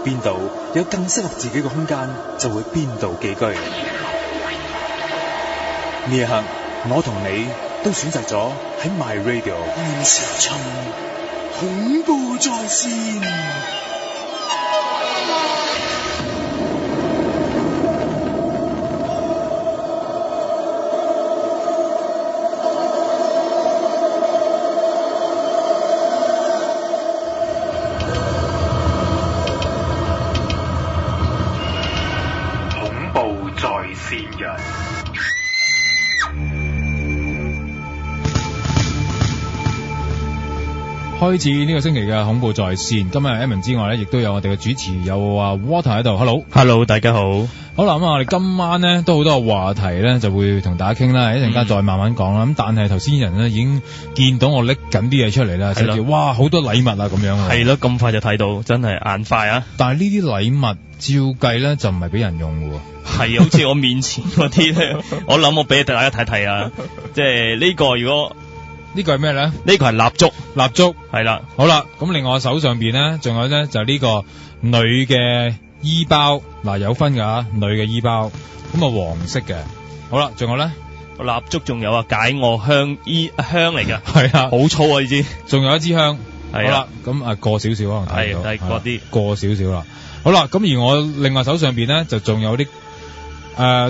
邊度有更適合自己嘅空間，就會邊度寄居。呢一刻，我同你都選擇咗喺 My Radio 現時尋恐怖在線。開始呢個星期嘅恐怖在線，今日 Evan 之外咧，亦都有我哋嘅主持有Water 喺度。Hello， 大家好。好啦，咁我哋今晚咧都好多話題咧，就會同大家傾啦。一陣間再慢慢講啦。咁但係頭先人咧已經見到我拎緊啲嘢出嚟啦，寫住哇好多禮物啊咁樣。係咯，咁快就睇到，真係眼快啊！但係呢啲禮物照計咧就唔係俾人用嘅喎。係好似我面前嗰啲咧，我諗我俾大家睇睇啊。即係呢個如果。呢個係咩咧？呢個係蠟燭係啦。好啦，咁另外我手上邊咧，仲有咧就呢個女嘅衣包，嗱有分噶，女嘅衣包，咁啊黃色嘅。好啦，仲有咧個蠟燭，仲有啊解餓香嚟嘅，係啊，好粗啊呢支，仲有一支香。係好啦，咁啊過少少可能睇到，係過啲過少少啦。好啦，咁而我另外手上邊咧就仲有啲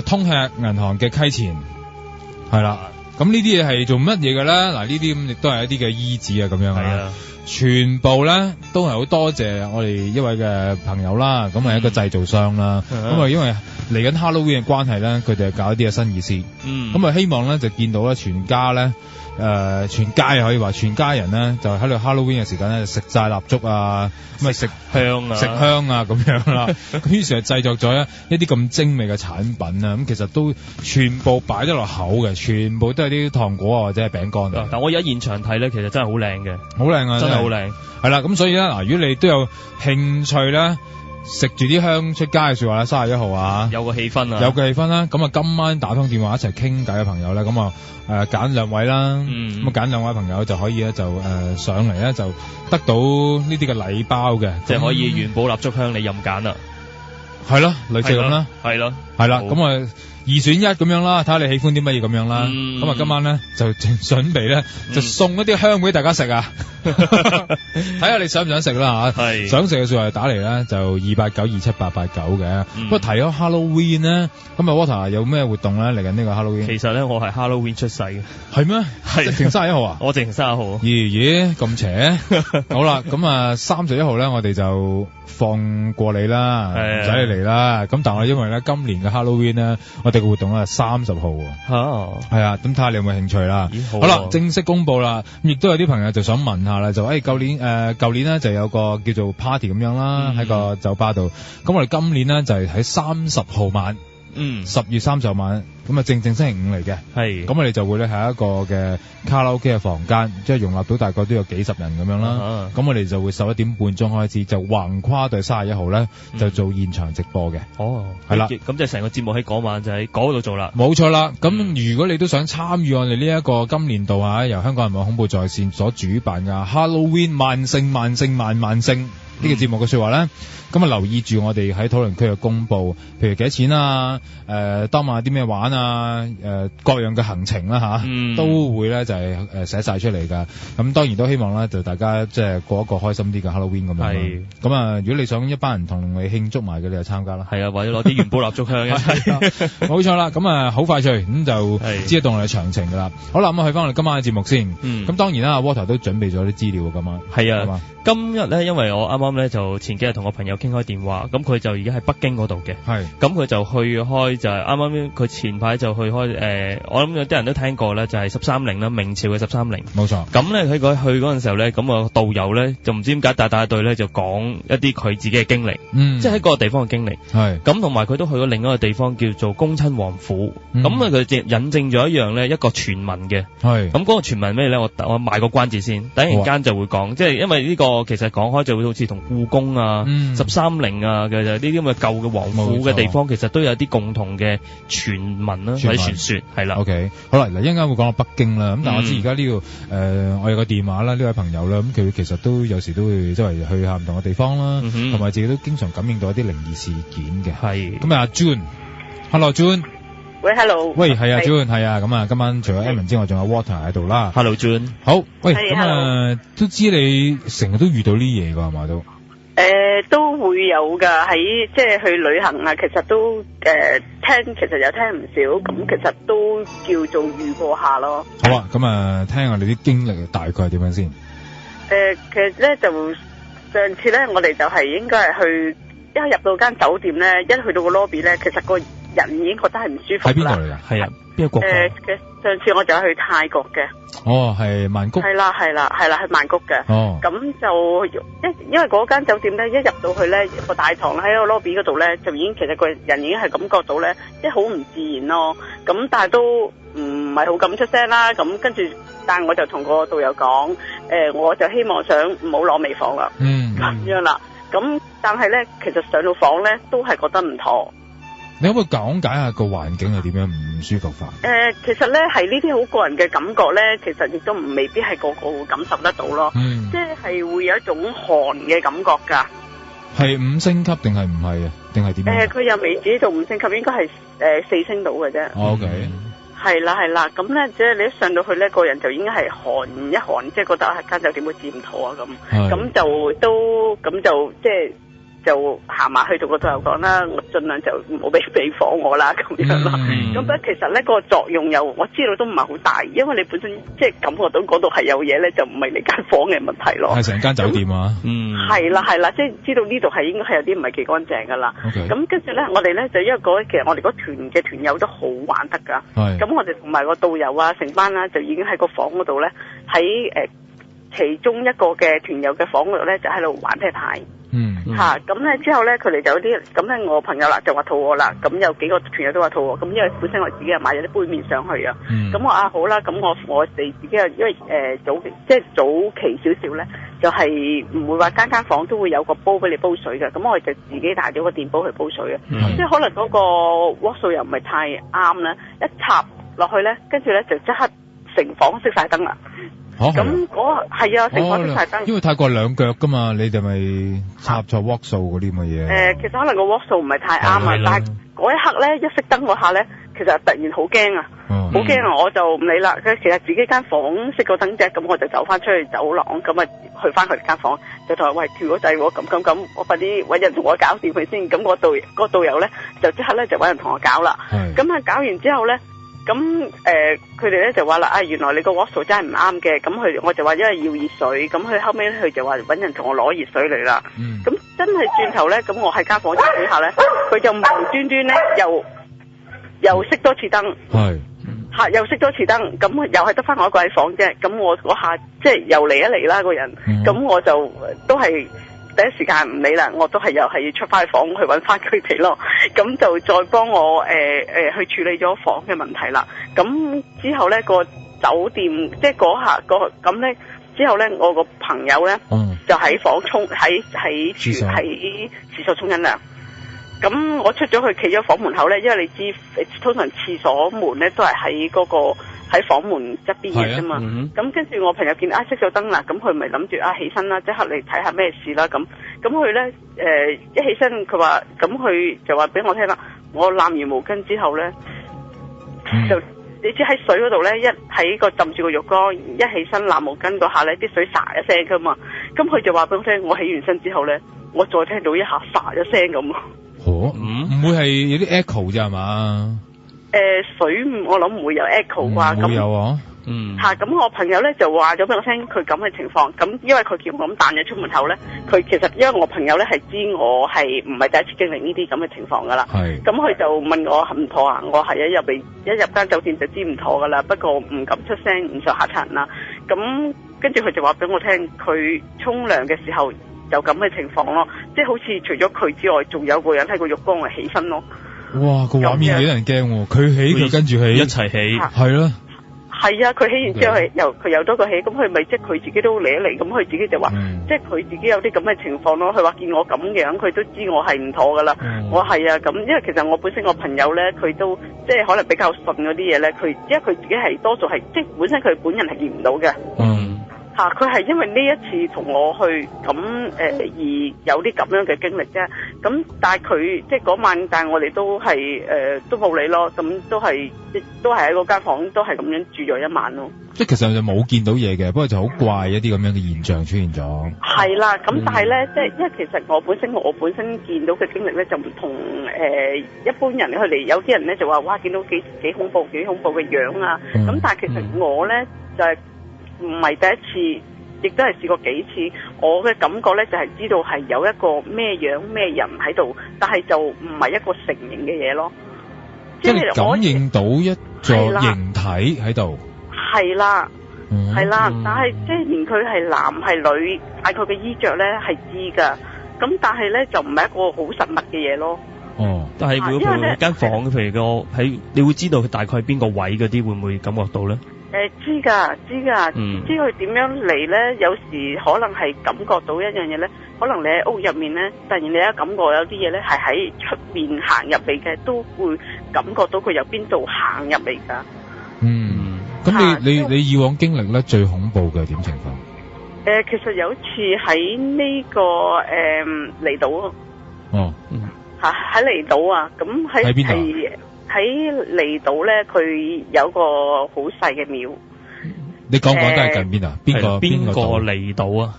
通吃銀行嘅溪錢，係啦。咁呢啲嘢係做乜嘢嘅咧？嗱，呢啲咁亦都係一啲嘅衣紙啊，咁樣啊，全部咧都係好多謝我哋一位嘅朋友啦。咁係一個製造商啦。咁啊，因為嚟緊 Halloween 嘅關係咧，佢哋係搞一啲嘅新意思。咁啊，希望咧就見到咧全家咧。全街可以話全家人咧就喺度 Halloween 嘅時間咧食晒蠟燭啊，咁啊食香啊咁樣啦。咁於是就製作咗一啲咁精美嘅產品啊。咁其實都全部擺得落口嘅，全部都係啲糖果啊或者係餅乾。但我而家現場睇咧，其實真係好靚嘅，好靚啊，真係好靚。係啦，咁所以咧嗱，如果你都有興趣咧。食住啲香出街嘅說話咧，31號啊，有個氣氛啊，有個氣氛啦。咁啊，今晚打通電話一齊傾偈嘅朋友咧，咁啊揀兩位啦，咁啊揀兩位朋友就可以咧就上嚟咧就得到呢啲嘅禮包嘅，即係可以元寶蠟燭香你任揀啦，係咯，類似咁啦，係咯，係啦，咁啊2選1咁樣啦，睇下你喜歡啲乜嘢咁樣啦。咁啊今晚咧就正準備咧就送一啲香俾大家食啊，睇下你想唔想食啦吓。係想食嘅說話打嚟咧就289278889嘅。不過提咗 Halloween 咧，咁啊 Water 有咩活動咧嚟緊呢個 Halloween？其實咧我係 Halloween 出世嘅。係咩？係直情31號啊？我直情31號。咦咁邪？好啦，咁啊31號咧我哋就放過你啦，唔使你嚟啦。咁但係因為咧今年嘅 Halloween 咧，我哋嘅活動咧係30號喎。係啊，咁睇下你有冇興趣啦。好啦，正式公布啦。咁亦都有啲朋友就想問下啦，就舊年咧就有個叫做 party 咁樣啦，喺個酒吧度。咁我哋今年咧就係喺30號晚，10月30號晚。咁啊正星期5嚟嘅，係咁我哋就會咧喺一個嘅卡拉 OK 嘅房間，即係容納到大概都有幾十人咁樣啦。咁我哋就會11點半鐘開始，就橫跨到31號咧，就做現場直播嘅。係啦，咁即係成個節目喺嗰晚就喺嗰度做啦。冇錯啦。咁如果你都想參與我哋呢一個今年度由香港人網恐怖在線所主辦嘅 Halloween 萬聖萬聖萬萬聖呢個節目嘅說話咧，咁啊留意住我哋喺討論區嘅公佈，譬如幾多錢啊，當晚有啲咩玩啊，各樣嘅行程啦吓，都會咧就係寫晒出嚟噶。咁當然都希望咧就大家即係過一個開心啲嘅 Halloween 咁樣。係咁啊，如果你想一班人同你慶祝埋嘅，你就參加啦。係啊，或者攞啲元寶蠟燭香一齊。冇錯啦，咁啊好快脆，咁就知道我哋詳情噶啦。好啦，咁去翻我哋今晚嘅節目先。咁當然啦，Water 都準備咗啲資料噶嘛。係啊，今日咧因為我啱啱咧就前幾日同我朋友傾開電話，咁佢就而家喺北京嗰度嘅。係咁佢就去開就係啱啱佢前排就去開我諗有啲人都聽過咧，就係13陵啦，明朝嘅13陵。冇錯。咁咧喺佢去嗰陣時候咧，咁啊導遊咧就唔知點解帶隊咧就講一啲佢自己嘅經歷，即係喺嗰個地方嘅經歷。係咁同埋佢都去咗另一個地方叫做恭親王府。咁啊佢引證咗一樣咧，一個傳聞嘅。係咁嗰個傳聞咩咧？我賣個關子先，等陣間就會講。即係因為呢個其實講開就會好似同同故宮啊、13陵啊嘅呢啲咁嘅舊嘅皇府嘅地方，其實都有啲共同嘅傳聞啦，或者傳說係啦。OK， 好啦，嗱，一陣間會講到北京啦。咁但係我知而家呢度我有個電話啦，呢位朋友啦，咁佢其實都有時都會周圍去下唔同嘅地方啦，同埋自己都經常感應到一啲靈異事件嘅。係。咁啊 June，Hello June。喂 ，Hello。喂，係啊 June，係啊。咁啊，今晚除咗 Evan 之外，仲有 Water 喺度啦。Hello June。好，喂，咁都知你成日都遇到呢嘢㗎係嘛都？都會有㗎，喺即係去旅行啊，其實都聽，其實有聽唔少，咁其實都叫做遇過下咯。好啊，咁啊，聽下你啲經歷大概係點樣先？其實咧就上次咧，我哋就係應該係去一入到間酒店咧，一去到個 lobby 咧，其實個人已經覺得係唔舒服啦。喺邊度嚟㗎？係啊，邊個國家？上次我就去泰國嘅。哦，係曼谷。係啦，係曼谷嘅。哦。咁就因為嗰間酒店咧，一入到去咧，個大堂喺個 lobby 嗰度咧，就已經其實個人已經係感覺到咧，即係好唔自然咯。咁但係都唔係好敢出聲啦。咁跟住，但係我就同個導遊講，我就希望想唔好攞尾房啦。咁樣啦。咁但係咧，其實上到房咧，都係覺得唔妥。你可唔可以講解下個環境係點樣唔舒服法？其實咧係呢啲好個人嘅感覺咧，其實亦都未必係個個會感受得到咯。即係會有一種寒嘅感覺㗎。係5星級定係唔係啊？定係點樣？佢又未自己到5星級，應該係4星到嘅啫。OK。係啦，咁咧即係你一上到去咧，個人就已經係寒一寒，即係覺得間酒店會佔妥啊咁。咁就都咁就即係。就行埋去同個導遊講啦，我盡量就唔好俾房我啦咁樣咯。咁咧其實咧個作用又我知道都唔係好大，因為你本身即係感覺到嗰度係有嘢咧，就唔係你間房嘅問題咯。係成間酒店啊。係啦，即係知道呢度係應該係有啲唔係幾乾淨噶啦。咁跟住咧，我哋咧就因為其實我哋嗰團嘅團友都好玩得噶。咁我哋同埋個導遊啊，成班啦，就已經喺個房嗰度咧，喺其中一個嘅團友嘅房嗰度咧，就喺度玩啤牌。咁咧之後咧，佢哋就有啲咁咧，我朋友啦就話肚餓啦，咁有幾個團友都話肚餓，咁因為本身我自己又買咗啲杯麵上去啊，咁我好啦，咁我哋自己又因為早期少少咧，就係唔會話間房都會有個煲俾你煲水嘅，咁我哋就自己帶咗個電煲去煲水啊，即係可能嗰個瓦數又唔係太啱啦，一插落去咧，跟住咧就即刻成房熄晒燈啦。咁係啊，成房熄晒燈。因為泰國2腳噶嘛，你哋咪插錯瓦數嗰啲咁嘅嘢。其實可能個瓦數唔係太啱啊，但係嗰一刻咧，一熄燈嗰下咧，其實突然好驚啊，好驚啊！我就唔理啦。其實自己間房熄個燈啫，咁我就走翻出去走廊，咁啊去翻佢哋間房，就同佢喂跳咗掣喎，咁，我快啲搵人同我搞掂佢先。咁個導遊咧就即刻咧就搵人同我搞啦。咁啊搞完之後咧。咁佢哋咧就話啦，原來你個瓦數真係唔啱嘅，咁我就話因為要熱水，咁佢後尾佢就話揾人同我攞熱水嚟啦。咁真係轉頭咧，咁我喺間房之下咧，佢就無端端咧又熄多次燈，又熄多次燈，咁又係得翻我一個喺房啫。咁我嗰下即係又嚟一嚟啦個人，咁我就都係。第一時間唔理啦，我都係又係要出翻去房去揾翻佢哋咯，咁就再幫我去處理咗房嘅問題啦。咁之後咧個酒店即係嗰下咁咧之後咧，我個朋友咧就喺房喺廁所沖緊涼。咁我出咗去企咗房門口咧，因為你知通常廁所門咧都係喺嗰個。喺房門側邊嘅啫嘛，咁跟住我朋友見熄咗燈啦，咁佢咪諗住起身啦，即刻嚟睇下咩事啦咁佢咧一起身佢話，咁佢就話俾我聽啦，我攬完毛巾之後咧就你知喺水嗰度咧，一喺個浸住個浴缸，一起身攬毛巾嗰下咧，啲水沙一聲噶嘛，咁佢就話俾我聽，我起完身之後咧，我再聽到一下沙一聲咁。唔會係有啲 echo 咋係嘛？水我諗唔會有 echo 啩，咁有啊，咁我朋友咧就話咗俾我聽佢咁嘅情況，咁因為佢叫我咁彈咗出門口咧，佢其實因為我朋友咧係知我係唔係第一次經歷呢啲咁嘅情況噶啦，咁佢就問我唔妥啊，我係一入間酒店就知唔妥噶啦，不過唔敢出聲，唔想嚇親人啦，咁跟住佢就話俾我聽，佢沖涼嘅時候有咁嘅情況咯，即係好似除咗佢之外，仲有個人喺個浴缸度起身咯。哇，個畫面幾人驚喎！佢起佢跟住起，一齊起，係咯，係啊，佢起完之後係佢有多個起，咁佢咪即係佢自己都嚟一嚟，咁佢自己就話，即係佢自己有啲咁嘅情況咯。佢話見我咁樣，佢都知我係唔妥噶啦。我係啊，咁因為其實我本身我朋友咧，佢都即係可能比較順嗰啲嘢咧，佢因為佢自己係多數係即係本身佢本人係見唔到嘅。佢係因為呢一次同我去咁而有啲咁樣嘅經歷啫。咁但係佢即係嗰晚，但係我哋都係都冇理咯。咁都係喺嗰間房都係咁樣住咗一晚咯。即係其實就冇見到嘢嘅，不過就好怪一啲咁樣嘅現象出現咗。係啦，咁但係咧，即係因為其實我本身見到嘅經歷咧就唔同一般人佢哋有啲人咧就話哇見到幾恐怖嘅樣啊。咁但係其實我咧就係唔係第一次，亦都係試過幾次。我嘅感覺咧就係知道係有一個咩樣咩人喺度，但係就唔係一個成形嘅嘢咯。即係感應到一座形體喺度。係啦，係啦，但係即係連佢係男係女，大概嘅衣着咧係知噶。咁但係咧就唔係一個好實物嘅嘢咯。但係如果譬如間房，譬如個喺，你會知道佢大概邊個位嗰啲，會唔會感覺到咧？知噶，知佢點樣嚟咧？有時可能係感覺到一樣嘢咧，可能你喺屋入面咧，突然你一感覺有啲嘢咧係喺出面行入嚟嘅，都會感覺到佢由邊度行入嚟噶。咁你以往經歷咧最恐怖嘅點情況？其實有一次喺呢個離島喺離島啊，咁喺邊度？喺離島咧，佢有個好細嘅廟。你講都係近邊啊？邊個離島啊？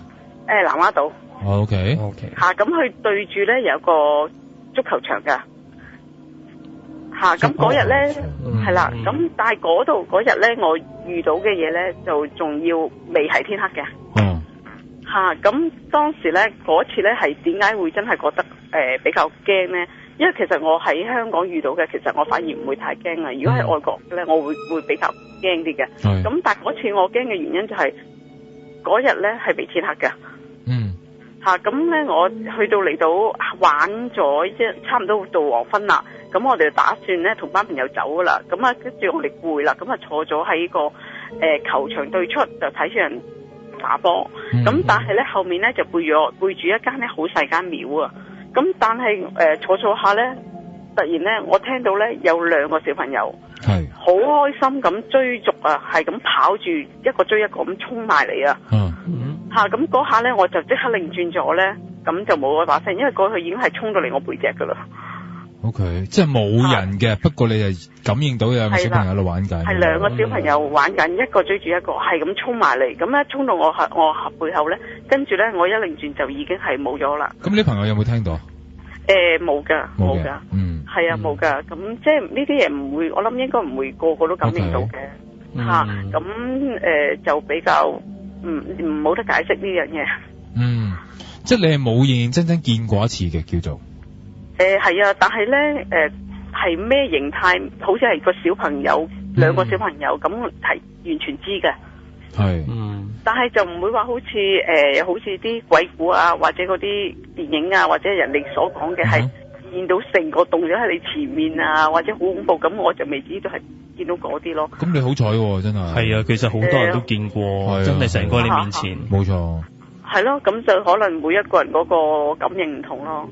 南丫島。OK。咁佢對住咧有個足球場噶。咁嗰日咧係啦，咁但係嗰日咧，我遇到嘅嘢咧就仲要未係天黑嘅。咁當時咧嗰次咧係點解會真係覺得比較驚咧？因為其實我喺香港遇到嘅，其實我反而唔會太驚啊。如果喺外國咧，我會比較驚啲嘅。咁但係嗰次我驚嘅原因就係嗰日咧係未天黑嘅。咁咧我去到離島玩咗即係差唔多到黃昏啦。咁我哋就打算咧同班朋友走噶啦。咁啊跟住我哋攰啦，咁啊坐咗喺個球場對出就睇住人打波。咁但係咧後面咧就背住一間咧好細間廟啊。咁但係坐下咧，突然咧我聽到咧有兩個小朋友係好開心咁追逐啊，係咁跑住一個追一個咁衝埋嚟啊！咁嗰下咧我就即刻擰轉咗咧，咁就冇嗰把聲，因為嗰佢已經係衝到嚟我背脊噶啦。OK， 即係冇人嘅，不過你係感應到有兩個小朋友喺度玩緊。係兩個小朋友玩緊，一個追住一個，係咁衝埋嚟，咁咧衝到我背後咧，跟住咧我一擰轉就已經係冇咗啦。咁你朋友有冇聽到？冇噶，冇噶，係啊，冇噶。咁即係呢啲嘢唔會，我諗應該唔會個個都感應到嘅。咁就比較唔冇得解釋呢樣嘢。即係你係冇認認真真見過一次嘅叫做。係啊，但係咧係咩形態？好似係個小朋友，兩個小朋友咁係完全知嘅。係，但係就唔會話好似啲鬼故啊，或者嗰啲電影啊，或者人哋所講嘅係見到成個洞咗喺你前面啊，或者好恐怖咁，我就未知道係見到嗰啲咯。咁你好彩喎，真係。係啊，其實好多人都見過，真係成個喺你面前。冇錯。係咯，咁就可能每一個人嗰個感應唔同咯。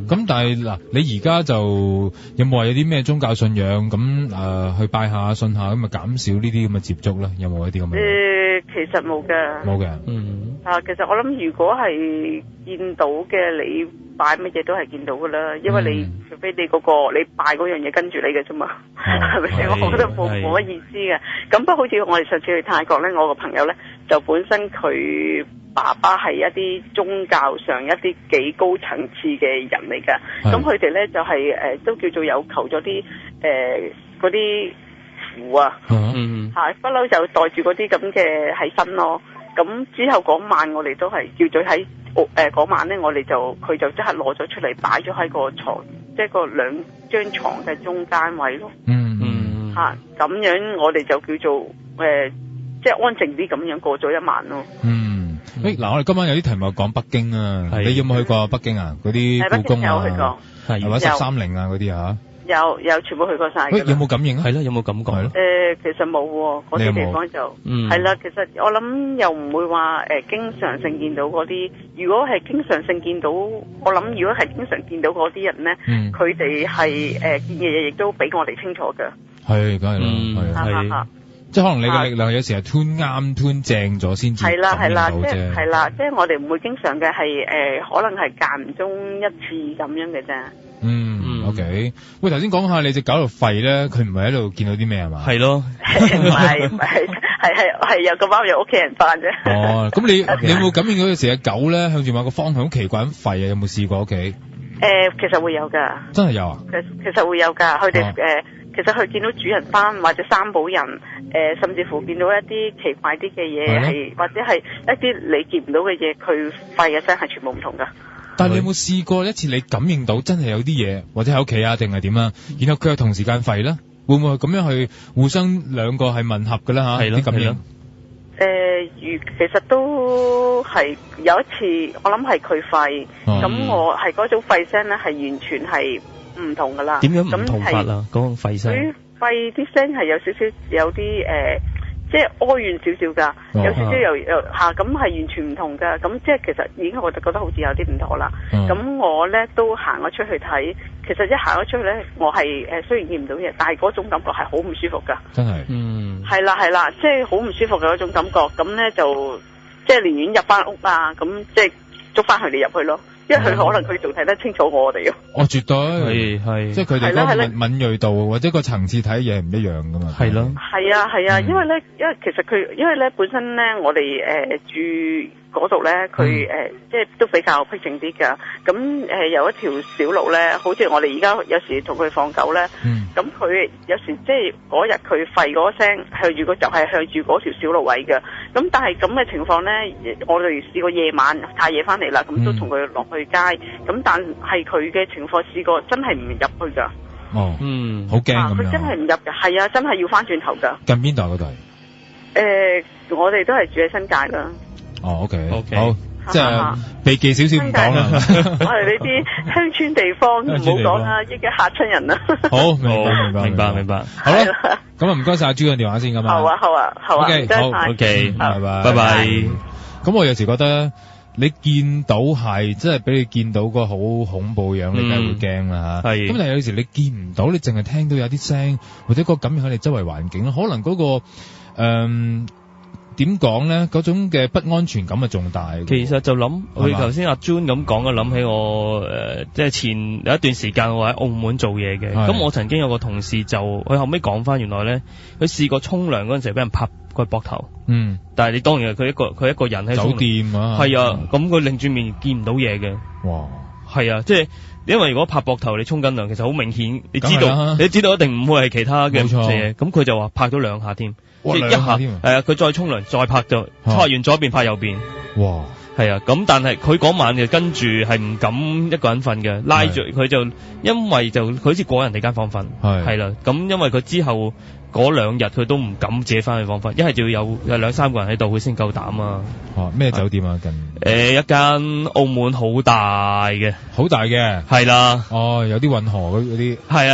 咁但係嗱，你而家就有冇話有啲咩宗教信仰咁去拜下信下咁啊，減少呢啲咁嘅接觸咧？有冇一啲咁嘅？其實冇嘅。冇嘅。其實我諗如果係見到嘅，你拜乜嘢都係見到噶啦，因為你除非你嗰個你拜嗰樣嘢跟住你嘅啫嘛，係咪先？我覺得冇乜意思嘅。咁不過好似我哋上次去泰國咧，我個朋友咧就本身佢爸爸係一啲宗教上一啲幾高層次嘅人嚟噶，咁佢哋咧就係都叫做有求咗啲嗰啲符啊，不嬲就袋住嗰啲咁嘅喺身咯。咁之後嗰晚我哋都係叫咗喺嗰晚咧，佢就即刻攞咗出嚟擺咗喺個床，即係個兩張床嘅中間位咯。咁樣我哋就叫做即係安靜啲咁樣過咗一晚咯。嗱，我哋今晚有啲題目講北京啊，你有冇去過北京啊？嗰啲故宮啊，或者13陵啊嗰啲啊？有全部去過晒。喂，有冇感應啊？係咯，有冇感覺？其實冇喎，嗰啲地方就係啦。其實我諗又唔會話經常性見到嗰啲。如果係經常性見到，我諗如果係經常見到嗰啲人咧，佢哋係見嘅嘢亦都比我哋清楚㗎。係，梗係啦，係。即係可能你嘅力量有時係 tune 啱 tune 正咗先至感應到啫。係啦，即係我哋唔會經常嘅係可能係間唔中一次咁樣嘅啫。OK。喂，頭先講下你隻狗度吠咧，佢唔係喺度見到啲咩係嘛？係咯，唔係有個貓有屋企人返啫。哦，咁你有冇感應到有時隻狗咧向住某個方向好奇怪咁吠啊？有冇試過屋企？其實會有㗎。真係有啊？其實會有㗎，佢哋其實佢見到主人返或者三寶人，甚至乎見到一啲奇怪啲嘅嘢，係或者係一啲你見唔到嘅嘢，佢吠嘅聲係全部唔同㗎。但係你有冇試過一次你感應到真係有啲嘢，或者喺屋企啊定係點啊？然後佢又同時間吠咧，會唔會咁樣去互相兩個係吻合㗎啦嚇？啲感應。其實都係有一次，我諗係佢吠，咁我係嗰種吠聲咧，係完全係唔同噶啦。點樣唔同法啊？嗰種吠聲，佢吠啲聲係有少少有啲即係哀怨少少噶，有少少又咁係完全唔同噶。咁即係其實已經我就覺得好似有啲唔妥啦。咁我咧都行咗出去睇，其實一行咗出去咧，我係雖然見唔到嘢，但係嗰種感覺係好唔舒服噶。真係，係啦，即係好唔舒服嘅嗰種感覺。咁咧就即係寧願入翻屋啊，咁即係捉翻佢哋入去咯。因為佢可能佢仲睇得清楚我哋咯。絕對係，即係佢哋嗰個敏銳度或者個層次睇嘢唔一樣噶嘛。係咯。係啊，因為其實因為咧本身咧我哋住嗰度咧，佢即係都比較僻靜啲㗎。咁有一條小路咧，好似我哋而家有時同佢放狗咧，咁佢有時即係嗰日佢吠嗰聲向住就係向住嗰條小路位嘅。咁但係咁嘅情況咧，我哋試過夜晚太夜翻嚟啦，咁都同佢落去街。咁但係佢嘅情況試過真係唔入去㗎。好驚咁樣。佢真係唔入㗎，係啊，真係要翻轉頭㗎。近邊度嗰度？我哋都係住喺新界㗎。OK，好，即係避忌少少唔講啦。我哋呢啲鄉村地方唔好講啦，依家嚇親人啦。好，明白。好啦，咁啊唔該晒阿朱嘅電話先咁啊。好啊。OK，好 ，OK，拜拜。咁我有時覺得你見到係即係俾你見到個好恐怖樣，你梗係會驚啦嚇。咁但係有時你見唔到，你淨係聽到有啲聲，或者個感應喺你周圍環境，可能嗰個點講咧？嗰種嘅不安全感啊，仲大。其實就諗，佢頭先阿 June 咁講嘅，諗起我即係前有一段時間我喺澳門做嘢嘅。咁我曾經有個同事就，佢後尾講翻，原來咧佢試過沖涼嗰陣時俾人拍個膊頭。但係你當然佢一個人喺酒店啊。係啊，咁佢擰轉面見唔到嘢嘅。哇！係啊，即係因為如果拍膊頭你沖緊涼，其實好明顯，你知道一定唔會係其他嘅嘢。咁佢就話拍咗2下添。即係一下，佢再沖涼，再拍就拍完左邊拍右邊。哇！係啊，咁但係佢嗰晚就跟住係唔敢一個人瞓嘅，拉住佢就因為佢好似過人哋間房瞓。係啦，咁因為佢之後嗰2日佢都唔敢自己翻去房瞓，一係就要有2-3個人喺度佢先夠膽啊。咩酒店啊？近一間澳門好大嘅，係啦。有啲運河嗰啲。係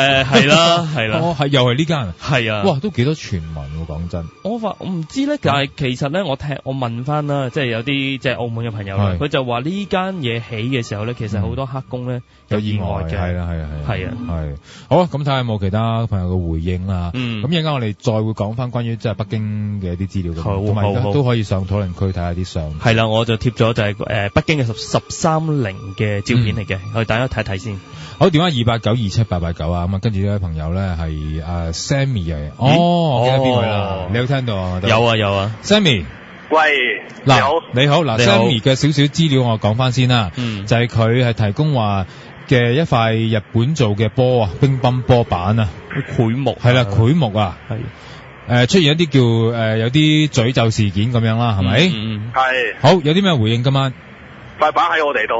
啦。又係呢間。係啊。哇，都幾多傳聞喎，講真。我唔知咧，但係其實咧，我問翻啦，即係有啲即係澳門嘅朋友咧，佢就話呢間嘢起嘅時候咧，其實好多黑工咧有意外嘅。係啊。好啊，咁睇下有冇其他朋友嘅回應啦。咁一陣間我哋再會講翻關於即係北京嘅一啲資料，同埋都可以上討論區睇下啲相。係啦，我就貼咗就係北京嘅13.0嘅照片嚟嘅，我哋大家睇睇先。好，電話289278889啊，咁啊跟住呢位朋友咧係Sammy 啊。我記得邊位啦？你有聽到啊？有啊 Sammy。喂，你好。嗱 Sammy 嘅少少資料我講翻先啦。就係佢係提供話嘅一塊日本做嘅波啊，乒乓波板啊，檜木係啦，檜木啊，係出現一啲叫有啲詛咒事件咁樣啦，係咪？係。好，有啲咩回應今晚？塊板喺我哋度，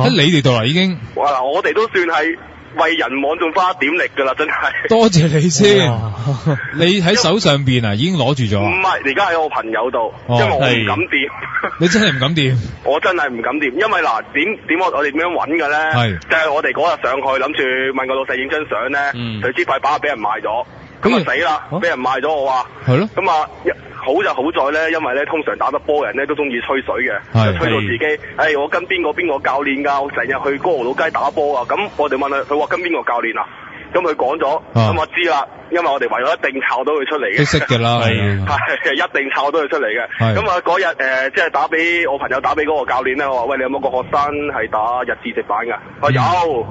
喺你哋度啦已經。哇！嗱，我哋都算係為人網中花點力㗎啦，真係。多謝你先。你喺手上邊啊，已經攞住咗。唔係，而家喺我朋友度，因為我唔敢掂。你真係唔敢掂？我真係唔敢掂，因為嗱點我哋點樣揾嘅咧？係就係我哋嗰日上去諗住問個老細影張相咧，誰知塊板俾人賣咗，咁啊死啦！俾人賣咗我話。係咯。咁啊。好就好在咧，因為咧通常打得波嘅人咧都中意吹水嘅，就吹到自己，我跟邊個教練㗎，我成日去哥豪老街打波啊！咁我哋問佢話跟邊個教練啊？咁佢講咗，咁我知啦，因為我哋為咗一定抄到佢出嚟嘅，都識㗎啦，係一定抄到佢出嚟嘅。咁啊嗰日即係打俾我朋友打俾嗰個教練咧，我話喂，你有冇個學生係打日字直板㗎？我有。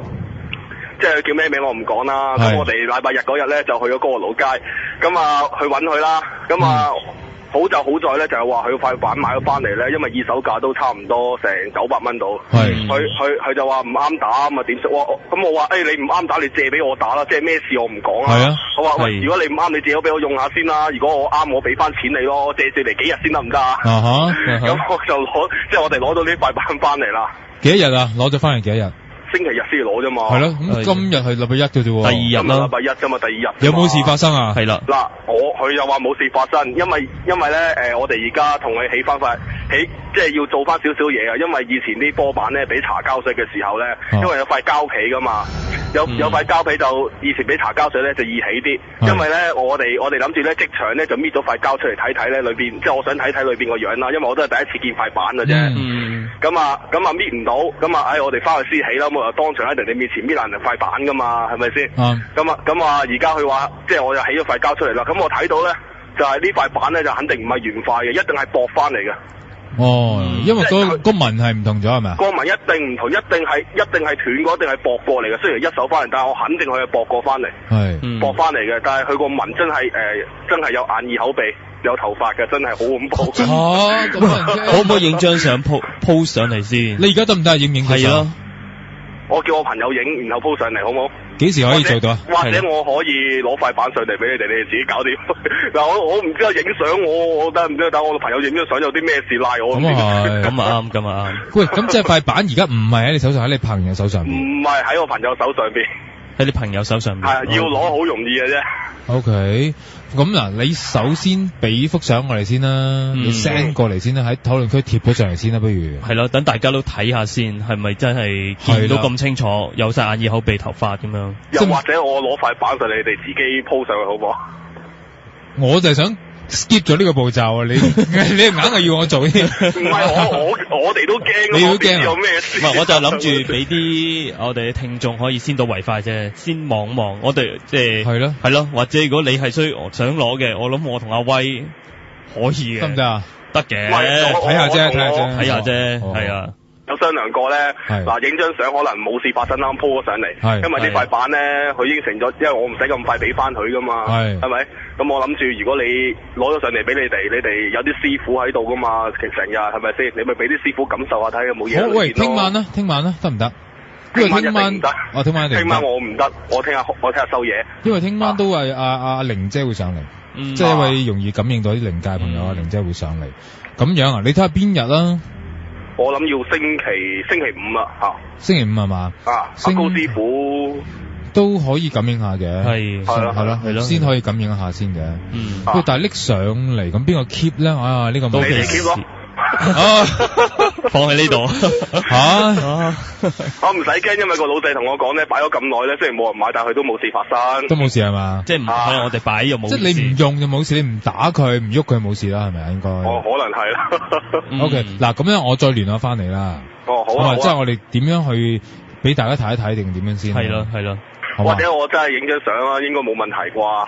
即係叫咩名我唔講啦，咁我哋禮拜日嗰日咧就去咗哥和老街，咁啊去揾佢啦，咁啊好就好在咧就係話佢塊板買咗翻嚟咧，因為二手價都差唔多成900蚊到，佢就話唔啱打啊嘛，點識？咁我話你唔啱打你借俾我打啦，即係咩事我唔講啦。我話喂，如果你唔啱你借咗俾我用下先啦，如果我啱我俾翻錢你咯，借嚟幾日先得唔得啊？咁我就即係我哋攞到呢塊板翻嚟啦。幾多日啊？攞咗翻嚟幾多日？星期日先攞啫嘛，係咯，咁今日係禮拜一嘅啫喎，第二日啦，禮拜一啫嘛，第二日。有冇事發生啊？係啦，嗱，佢又話冇事發生，因為咧我哋而家同佢起翻塊即係要做翻少少嘢啊，因為以前啲波板咧俾搽膠水嘅時候咧，因為有塊膠皮噶嘛，有塊膠皮就以前俾搽膠水咧就易起啲，因為咧我哋諗住咧即場咧就搣咗塊膠出嚟睇睇咧裏邊，即係我想睇睇裏邊個樣啦，因為我都係第一次見塊板嘅啫。咁啊搣唔到，咁啊我哋翻去先起啦，咁啊當場喺人哋面前搣爛人塊板噶嘛，係咪先？咁啊而家佢話即係我就起咗塊膠出嚟啦，咁我睇到咧就係呢塊板咧就肯定唔係原塊嘅，一定係駁翻嚟嘅。因為個紋係唔同咗係咪啊？個紋一定唔同，一定係斷過，一定係駁過嚟嘅。雖然一手翻嚟，但係我肯定佢係駁過翻嚟，駁翻嚟嘅。但係佢個紋真係有眼耳口鼻有頭髮嘅，真係好恐怖。可唔可以影張相鋪上嚟先？你而家得唔得？影唔影？係咯。我叫我朋友影，然後鋪上嚟，好唔好？幾時可以做到啊？或者我可以攞塊板上嚟俾你哋，你哋自己搞掂。嗱，我唔知啊，影相我得唔得？等我個朋友影張相有啲咩事賴我。咁啊啱。喂，咁即係塊板而家唔係喺你手上，喺你朋友手上邊？唔係喺我朋友手上邊。喺你朋友手上邊。係要攞好容易嘅啫。OK，咁嗱，你首先俾幅相我哋先啦，你 send 過嚟先啦，喺討論區貼咗上嚟先啦，不如係咯，等大家都睇下先，係咪真係見到咁清楚，有晒眼耳口鼻頭髮咁樣？又或者我攞塊板上嚟，你哋自己鋪上去好唔好？我就係想 skip 咗呢個步驟啊！你硬係要我做添？唔係我哋都驚，你都驚有咩事？唔係，我就諗住俾啲我哋嘅聽眾可以先到為快啫，先望望我哋即係係咯，或者如果你係想攞嘅，我諗我同阿威可以嘅，得唔得啊？得嘅，睇下啫，係啊。有商量過咧，嗱影張相可能冇事發生啦，鋪咗上嚟，因為呢塊板咧佢應承咗，因為我唔使咁快俾翻佢噶嘛，係咪？咁我諗住如果你攞咗上嚟俾你哋有啲師傅喺度噶嘛，其實成日係咪先？你咪俾啲師傅感受下睇有冇嘢。好，喂，聽晚啦，得唔得？聽晚一定唔得，聽晚我唔得，我聽下收嘢。因為聽晚都係阿玲姐會上嚟，即係因為容易感應到啲靈界朋友，阿玲姐會上嚟。咁樣啊？你睇下邊日啦。我諗要星期五啦，星期五係嘛？阿高師傅都可以感應下嘅，係咯，先可以感應一下先嘅。喂，但係拎上嚟咁邊個 keep 咧？呢個冇你 keep 咯。放喺呢度我唔使驚，因為個老細同我講咧，擺咗咁耐咧，雖然冇人買，但係佢都冇事發生。都冇事係嘛？即係唔係我哋擺又冇事。即係你唔用就冇事，你唔打佢唔喐佢冇事啦，係咪啊？應該。可能係啦。OK，嗱咁樣我再聯絡翻嚟啦。好啊。即係我哋點樣去俾大家睇一睇定點樣先？係咯。或者我真係影張相啊，應該冇問題啩？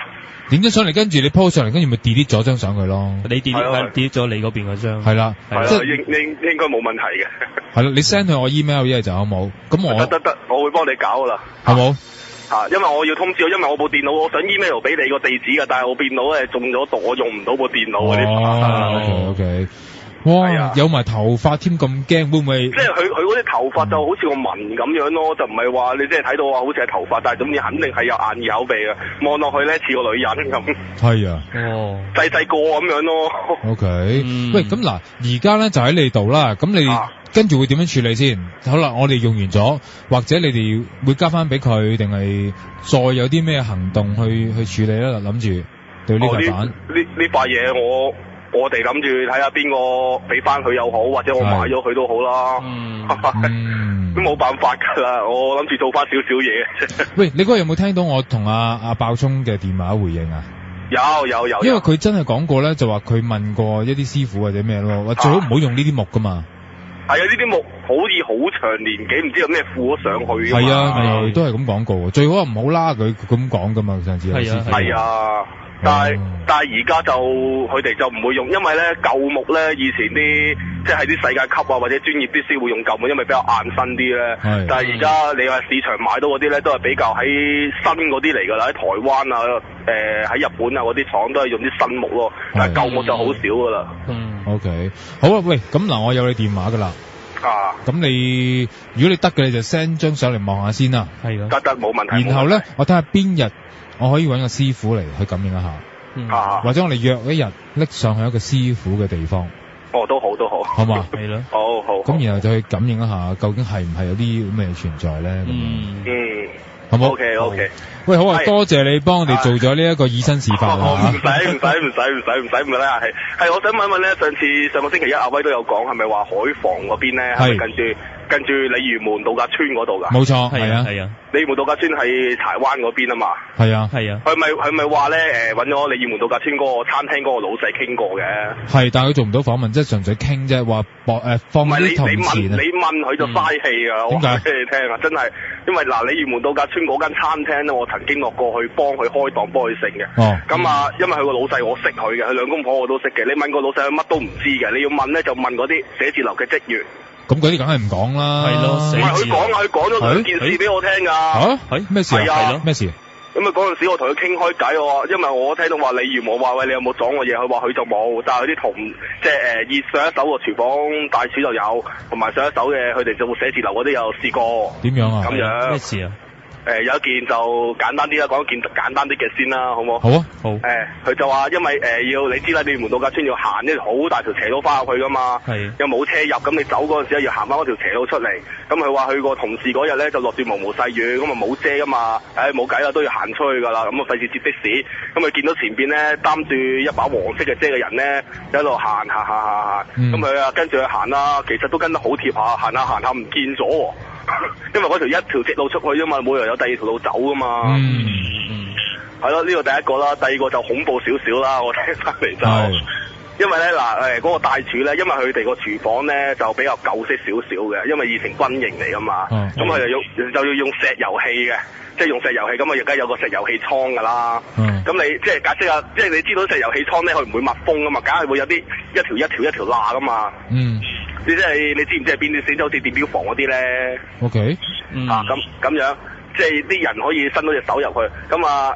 影張相嚟，跟住你 po 上嚟，跟住咪 delete 咗張相佢咯。你 delete 咗你嗰邊嗰張。係啦，即係應該冇問題嘅。係啦，你 send 去我 email 一係就好冇？咁我得，我會幫你搞噶啦。好冇？因為我要通知，因為我部電腦我想 email 俾你個地址噶，但係我電腦咧中咗毒，我用唔到部電腦嗰啲。OK。哇！有埋頭髮添，咁驚會唔會？即係佢嗰啲頭髮就好似個紋咁樣咯，就唔係話你即係睇到話好似係頭髮，但係總之肯定係有眼耳口鼻嘅，望落去咧似個女人咁。係啊，細個咁樣咯。OK，喂，咁嗱，而家咧就喺你度啦，咁你跟住會點樣處理先？好啦，我哋用完咗，或者你哋會交翻俾佢，定係再有啲咩行動去處理咧？諗住對呢塊板，呢塊嘢我哋諗住睇下邊個俾翻佢又好，或者我買咗佢都好啦。都冇辦法噶啦，我諗住做翻少少嘢嘅啫。喂，你嗰日有冇聽到我同阿爆聰嘅電話回應啊？有，因為佢真係講過咧，就話佢問過一啲師傅或者咩咯，話最好唔好用呢啲木噶嘛。係啊，呢啲木好似好長年紀，唔知有咩附咗上去。係啊，都係咁講過，最好唔好啦，佢咁講噶嘛，上次係啊。但係而家就佢哋就唔會用，因為咧舊木咧以前啲即係啲世界級啊或者專業啲師會用舊木，因為比較硬身啲咧。但係而家你話市場買到嗰啲咧都係比較喺新嗰啲嚟㗎啦，喺台灣啊喺日本啊嗰啲廠都係用啲新木咯，但係舊木就好少㗎啦。OK， 好啊，喂，咁嗱我有你電話㗎啦。咁你如果你得嘅你就 send 張相嚟望下先啦。係咯。得冇問題。然後咧我睇下邊日我可以揾個師傅嚟去感應一下，或者我哋約一日拎上去一個師傅嘅地方。都好，好嘛？係咯，好。咁然後就去感應一下，究竟係唔係有啲咁嘅存在咧？好冇 ？OK。喂，好啊，多謝你幫我哋做咗呢一個以身試法啊！唔使，唔該啦，係我想問一問咧，上個星期一阿威都有講，係咪話海防嗰邊咧係咪近住鯉魚門度假村嗰度㗎？冇錯，係啊。鯉魚門度假村係柴灣嗰邊啊嘛。係啊。佢咪話咧揾咗鯉魚門度假村嗰個餐廳嗰個老細傾過嘅。係，但係佢做唔到訪問，即係純粹傾啫，話放啲銅錢。你問佢就嘥氣啊！我話俾你聽啊，真係，因為嗱鯉魚門度假村嗰間餐廳咧，我曾經落過去幫佢開檔，幫佢食嘅。咁啊，因為佢個老細我識佢嘅，佢兩公婆我都識嘅。你問個老細佢乜都唔知嘅，你要問咧就問嗰啲寫字樓嘅職員。咁嗰啲梗係唔講啦。係咯，唔係佢講咗兩件事俾我聽㗎。咩事啊？咩事？咁啊嗰陣時我同佢傾開偈喎，因為我聽到話鯉魚，我話喂你有冇撞過嘢？佢話佢就冇，但係佢啲同即係上一手個廚房大廚就有，同埋上一手嘅佢哋做寫字樓嗰啲有試過。點樣啊？咁樣咩事啊？有一件就簡單啲啦，講一件簡單啲嘅先啦，好唔好？好啊，好。佢就話因為要你知啦，鯉魚門度假村要行一條好大條斜路翻入去噶嘛，又冇車入，咁你走嗰陣時要行翻嗰條斜路出嚟。咁佢話佢個同事嗰日咧就落住毛毛細雨，咁啊冇遮噶嘛，冇計啦，都要行出去噶啦，咁啊費事接的士。咁佢見到前邊咧擔住一把黃色嘅遮嘅人咧，喺度行，咁佢啊跟住去行啦，其實都跟得好貼下，行下唔見咗喎。因為嗰條一條直路出去啫嘛，冇人有第二條路走噶嘛。係咯，呢個第一個啦，第二個就恐怖少少啦。我聽翻嚟就，因為咧嗰個大廚咧，因為佢哋個廚房咧就比較舊式少少嘅，因為以前軍營嚟噶嘛。咁佢就要用石油氣嘅，即係用石油氣，咁啊而家有個石油氣倉噶啦。咁你即係解釋下，即係你知道石油氣倉咧，佢唔會密封噶嘛，梗係會有啲一條罅噶嘛。你知唔知係邊啲？即係好似電錶房嗰啲咧。OK。咁樣，即係啲人可以伸到隻手入去。咁啊，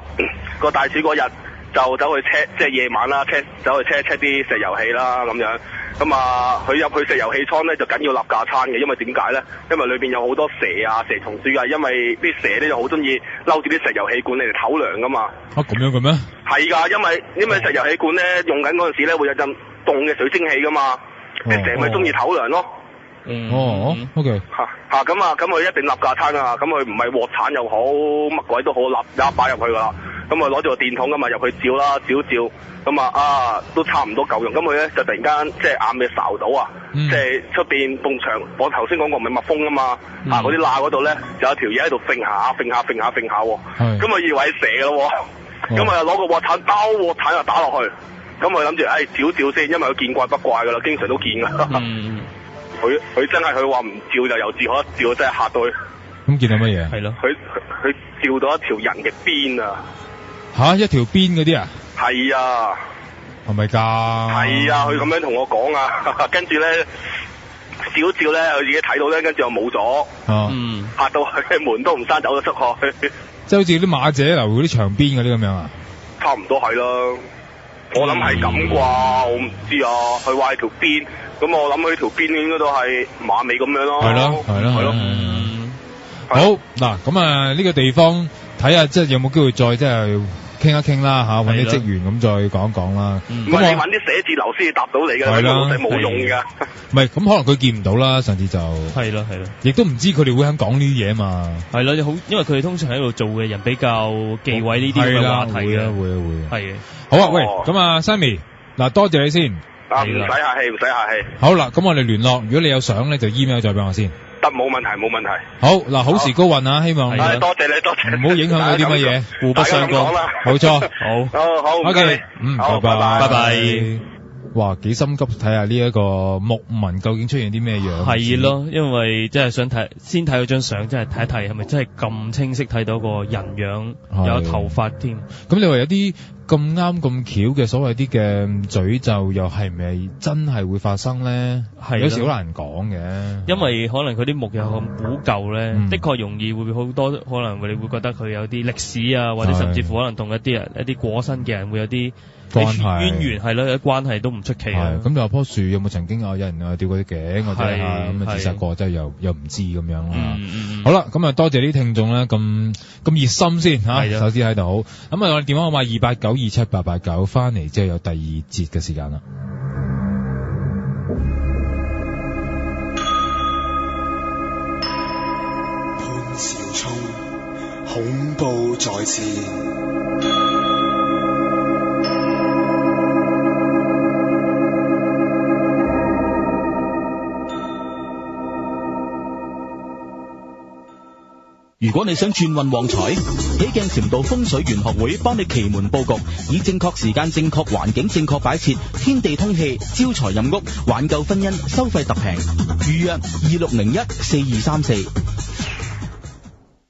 個大廚嗰日就走去 check，即係夜晚啦，check 走去 check 啲石油氣啦咁樣。咁啊，佢入去石油氣倉咧就緊要立架撐嘅，因為點解咧？因為裏邊有好多蛇啊、蛇蟲鼠啊，因為啲蛇咧就好中意嬲住啲石油氣管嚟唞涼噶嘛。咁樣嘅咩？係㗎，因為石油氣管咧用緊嗰陣時咧會有陣凍嘅水蒸氣噶嘛。啲蛇咪中意唞涼咯。OK。咁佢一定立架撐啊！咁佢唔係鑊鏟又好，乜鬼都好，立一擺入去噶啦。咁佢攞住個電筒咁啊入去照啦，照。咁啊都差唔多夠用。咁佢咧就突然間即係眼尾睄到啊！即係出邊埲牆，我頭先講過唔係密封噶嘛。嗰啲罅嗰度咧就有條嘢喺度揈下喎。咁佢以為係蛇咯。咁啊攞個鑊鏟刀鑊鏟就打落去。咁佢諗住照先，因為佢見怪不怪噶啦，經常都見噶。佢真係佢話唔照就有照，可一照真係嚇到佢。咁見到乜嘢？係咯。佢照到一條人嘅鞭啊！一條鞭嗰啲啊？係啊。係咪㗎？係啊，佢咁樣同我講啊，跟住咧照咧，佢自己睇到咧，跟住又冇咗。嚇到佢門都唔閂，走咗出去。即係好似啲馬姐樓嗰啲長鞭嗰啲咁樣啊？差唔多係啦。我諗係咁啩，我唔知啊。佢話係條鞭，咁我諗佢條鞭應該都係馬尾咁樣咯。係咯。好嗱，咁啊呢個地方睇下，即係有冇機會再即係傾一傾啦嚇，揾啲職員咁再講一講啦。唔係你揾啲寫字樓先至答到你㗎，嗰個老細冇用㗎。唔係咁可能佢見唔到啦，上次就係咯，亦都唔知佢哋會肯講呢啲嘢嘛。係咯，好，因為佢哋通常喺度做嘅人比較忌諱呢啲咁嘅話題嘅。會。係嘅。好啊，喂，咁啊 Sammy， 嗱多謝你先。唔使客氣，唔使客氣。好啦，咁我哋聯絡，如果你有相咧，就 email 再俾我先。得，冇問題，冇問題。好嗱，好時高運啊！希望多謝你，多謝。唔好影響到啲乜嘢，互不相干。冇錯。好。OK，拜拜。哇，幾心急睇下呢一個牧民究竟出現啲咩樣？係咯，因為真係想睇，先睇嗰張相，真係睇一睇係咪真係咁清晰睇到個人樣，有頭髮添。咁你話有啲咁啱咁巧嘅所謂啲嘅詛咒，又係咪真係會發生咧？係有時好難講嘅，因為可能佢啲木又咁古舊咧，的確容易會好多可能你會覺得佢有啲歷史啊，或者甚至乎可能同一啲過身嘅人會有啲關係淵源，係咯，有啲關係都唔出奇啊。咁你話棵樹有冇曾經有人吊過啲頸或者咁啊自殺過，真係又唔知咁樣啦。好啦，咁啊多謝啲聽眾咧咁熱心先嚇，首先喺度好。咁啊我哋電話號碼289278889，翻嚟之後有第二節嘅時間啦。潘兆聰，恐怖在前。如果你想轉運旺財，喜鏡禪道風水玄學會幫你奇門佈局，以正確時間、正確環境、正確擺設，天地通氣，招財入屋，挽救婚姻，收費特平。預約26014234。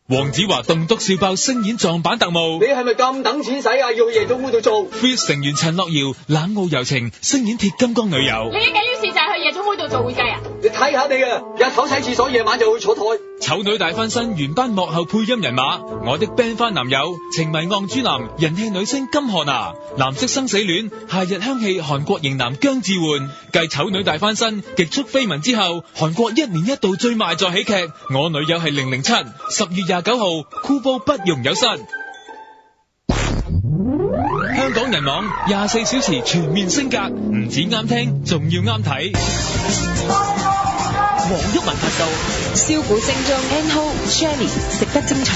黃子華棟篤笑爆星演撞板特務，你係咪咁等錢使啊？要去夜總會度做 Fizz 成員陳樂瑤冷傲柔情，星演鐵金剛女友。你嘅緊要事就係去夜總會度做會計啊？你睇下你啊，日頭洗廁所，夜晚就去坐台。醜女大翻身，原班幕後配音人馬，我的 band 番男友，情迷昂珠男，人氣女星金荷娜，藍色生死戀，夏日香氣韓國型男姜志煥，繼醜女大翻身極速飛聞之後，韓國1年1度最賣座喜劇，我女友係007，10月29號酷報不容有失。香港人網24小時全面升格，唔止啱聽，仲要啱睇。黃毓民發售，簫鼓聲中 Anho Shelly 食得精彩。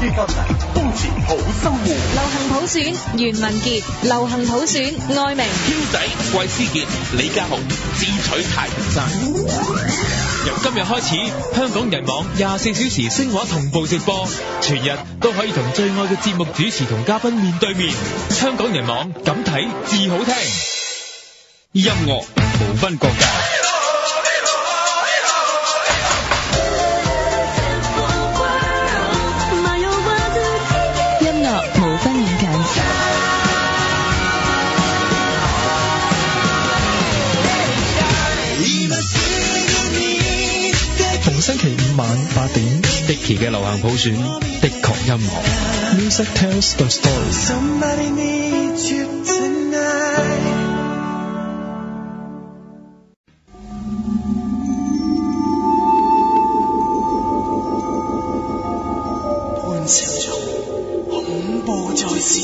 依家風潮好生活，流行普選袁文傑，流行普選愛明，嬌仔衛思傑，李家豪智取太平山。由今日開始，香港人網24小時聲畫同步直播，全日都可以同最愛嘅節目主持同嘉賓面對面。香港人網咁睇至好聽，音樂無分國界。逢星期5晚8點，Dicky 嘅流行普選的確音樂。Music tells the story。Somebody needs you tonight。潘兆聰，恐怖在前。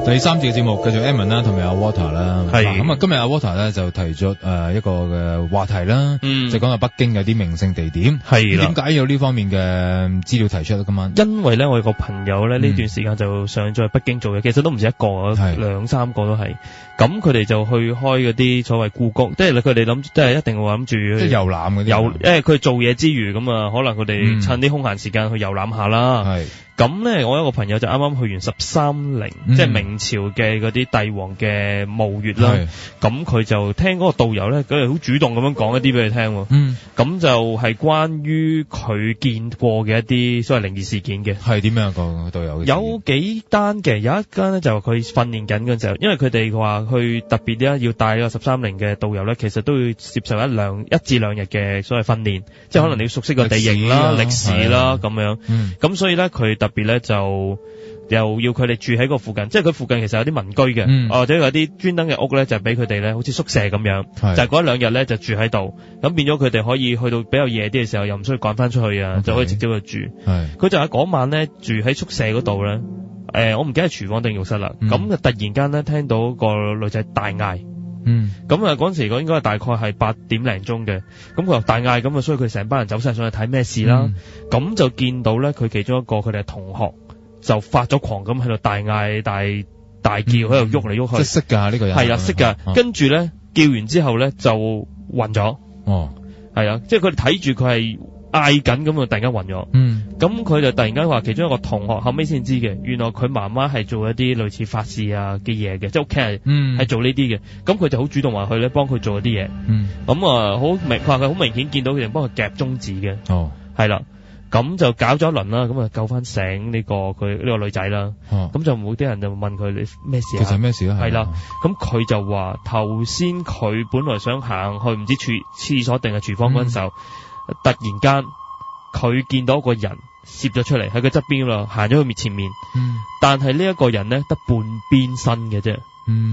第3節嘅節目繼續 Edmond 啦，同埋阿 Water 啦。係咁啊，今日阿 Water 咧就提咗一個嘅話題啦，就講到北京有啲名勝地點。係啦，點解有呢方面嘅資料提出咧？今晚因為咧，我有個朋友咧呢段時間就上咗去北京做嘅，其實都唔止一個，2-3個都係。咁佢哋就去開嗰啲所謂故宮，即係佢哋諗，即係一定會諗住即係遊覽嗰啲。因為佢做嘢之餘，咁啊，可能佢哋趁啲空閒時間去遊覽下啦。係。咁咧，我有一個朋友就啱啱去完13陵，即係明朝嘅嗰啲帝王嘅墓穴啦。咁佢就聽嗰個導遊咧，佢係好主動咁樣講一啲俾佢聽。咁就係關於佢見過嘅一啲所謂靈異事件嘅。係點樣個導遊？有幾單嘅，有一間咧就佢訓練緊嘅時候，因為佢哋話去特別咧要帶呢個13陵嘅導遊咧，其實都要接受1至2日嘅所謂訓練，即係可能你要熟悉個地形啦、歷史啦咁樣。咁所以咧佢特別咧就又要佢哋住喺個附近，即係佢附近其實有啲民居嘅，或者有啲專登嘅屋咧，就俾佢哋咧好似宿舍咁樣，就係嗰一兩日咧就住喺度，咁變咗佢哋可以去到比較夜啲嘅時候，又唔需要趕翻出去啊，就可以直接去住。佢就喺嗰晚咧住喺宿舍嗰度咧，我唔記得係廚房定浴室啦，咁就突然間咧聽到個女仔大嗌。咁啊嗰陣時應該係大概係8點零鐘嘅，咁佢又大嗌，咁啊所以佢成班人走晒上去睇咩事啦，咁就見到咧佢其中一個佢哋係同學就發咗狂咁喺度大嗌大叫喺度喐嚟喐去，即係識㗎呢個人，係啊識㗎，跟住咧叫完之後咧就暈咗，係啊，即係佢哋睇住佢係嗌緊咁啊，突然間暈咗。咁佢就突然間話，其中一個同學後尾先知嘅，原來佢媽媽係做一啲類似法事啊嘅嘢嘅，即係屋企人係做呢啲嘅。咁佢就好主動話去咧幫佢做一啲嘢。咁啊好明，佢話佢好明顯見到佢哋幫佢夾中指嘅。係啦，咁就搞咗一輪啦，咁啊救翻醒佢呢個女仔啦。咁就冇啲人就問佢你咩事啊？其實咩事啊？係啦，咁佢就話頭先佢本來想行去唔知廁所定係廚房嗰陣時候，突然間佢見到一個人攝咗出嚟喺佢側邊啦，行咗去前面，但係呢一個人咧得半邊身嘅啫，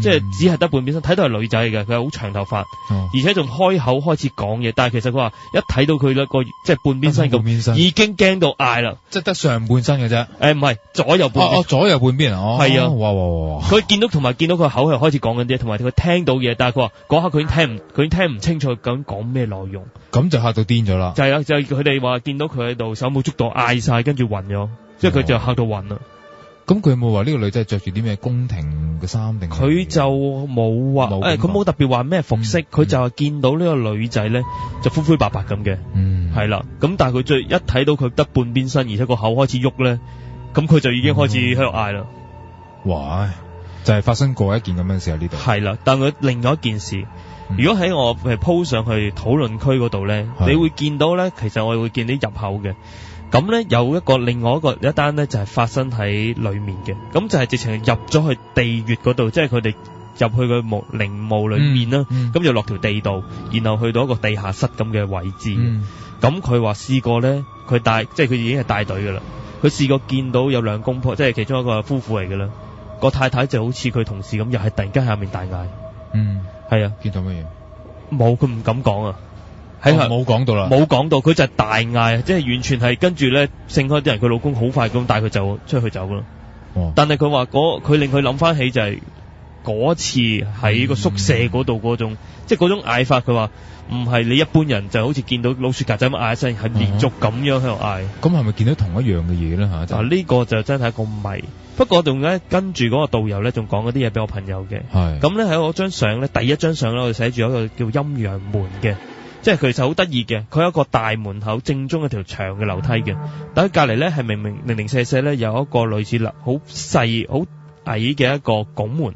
即係只係得半邊身，睇到係女仔嘅，佢係好長頭髮，而且仲開口開始講嘢，但係其實佢話一睇到佢一個即係半邊身咁，已經驚到嗌啦，即係得上半身嘅啫，唔係左右半邊，左右半邊啊，係啊，哇！佢見到同埋見到佢口係開始講緊啲，同埋佢聽到嘢，但係佢話嗰刻佢已經聽唔清楚究竟講咩內容，咁就嚇到癲咗啦，就係佢哋話見到佢喺度手舞足蹈嗌晒，跟住暈咗，即係佢就嚇到暈啦。咁佢有冇話呢個女仔着住啲咩宮廷嘅衫定？佢就冇話，佢冇特別話咩服飾，佢就係見到呢個女仔咧就灰灰白白咁嘅，係啦。咁但係佢一睇到佢得半邊身，而且個口開始喐咧，咁佢就已經開始喺度嗌啦。哇！就係發生過一件咁樣嘅事喺呢度。係啦，但係佢另外一件事，如果喺我鋪上去討論區嗰度咧，你會見到咧，其實我會見啲入口嘅。咁咧有另外一單咧就係發生喺裏面嘅，咁就係直情入咗去地穴嗰度，即係佢哋入去個陵墓裏面啦，咁就落條地道，然後去到一個地下室咁嘅位置。咁佢話試過咧，即係佢已經係帶隊噶啦，佢試過見到有兩公婆，即係其中一個夫婦嚟噶啦，個太太就好似佢同事咁，又係突然間喺下面大嗌。係啊，見到乜嘢？冇，佢唔敢講啊。冇講到啦，冇講到，佢就係大嗌，即係完全係跟住咧，剩開啲人，佢老公好快咁帶佢走出去走啦。但係佢話佢令佢諗翻起就係嗰次喺個宿舍嗰度嗰種，即係嗰種嗌法。佢話唔係你一般人就好似見到老鼠曱甴咁嗌一聲，係連續咁樣喺度嗌。咁係咪見到同一樣嘅嘢咧吓？呢個就真係一個謎。不過仲咧跟住嗰個導遊咧，仲講嗰啲嘢俾我朋友嘅。咁咧喺我張相咧，第一張相咧，我寫住一個叫陰陽門嘅。即係佢其實好得意嘅，佢有一個大門口正中一條長嘅樓梯嘅，但係隔籬咧係零零舍舍咧有一個類似好細好矮嘅一個拱門。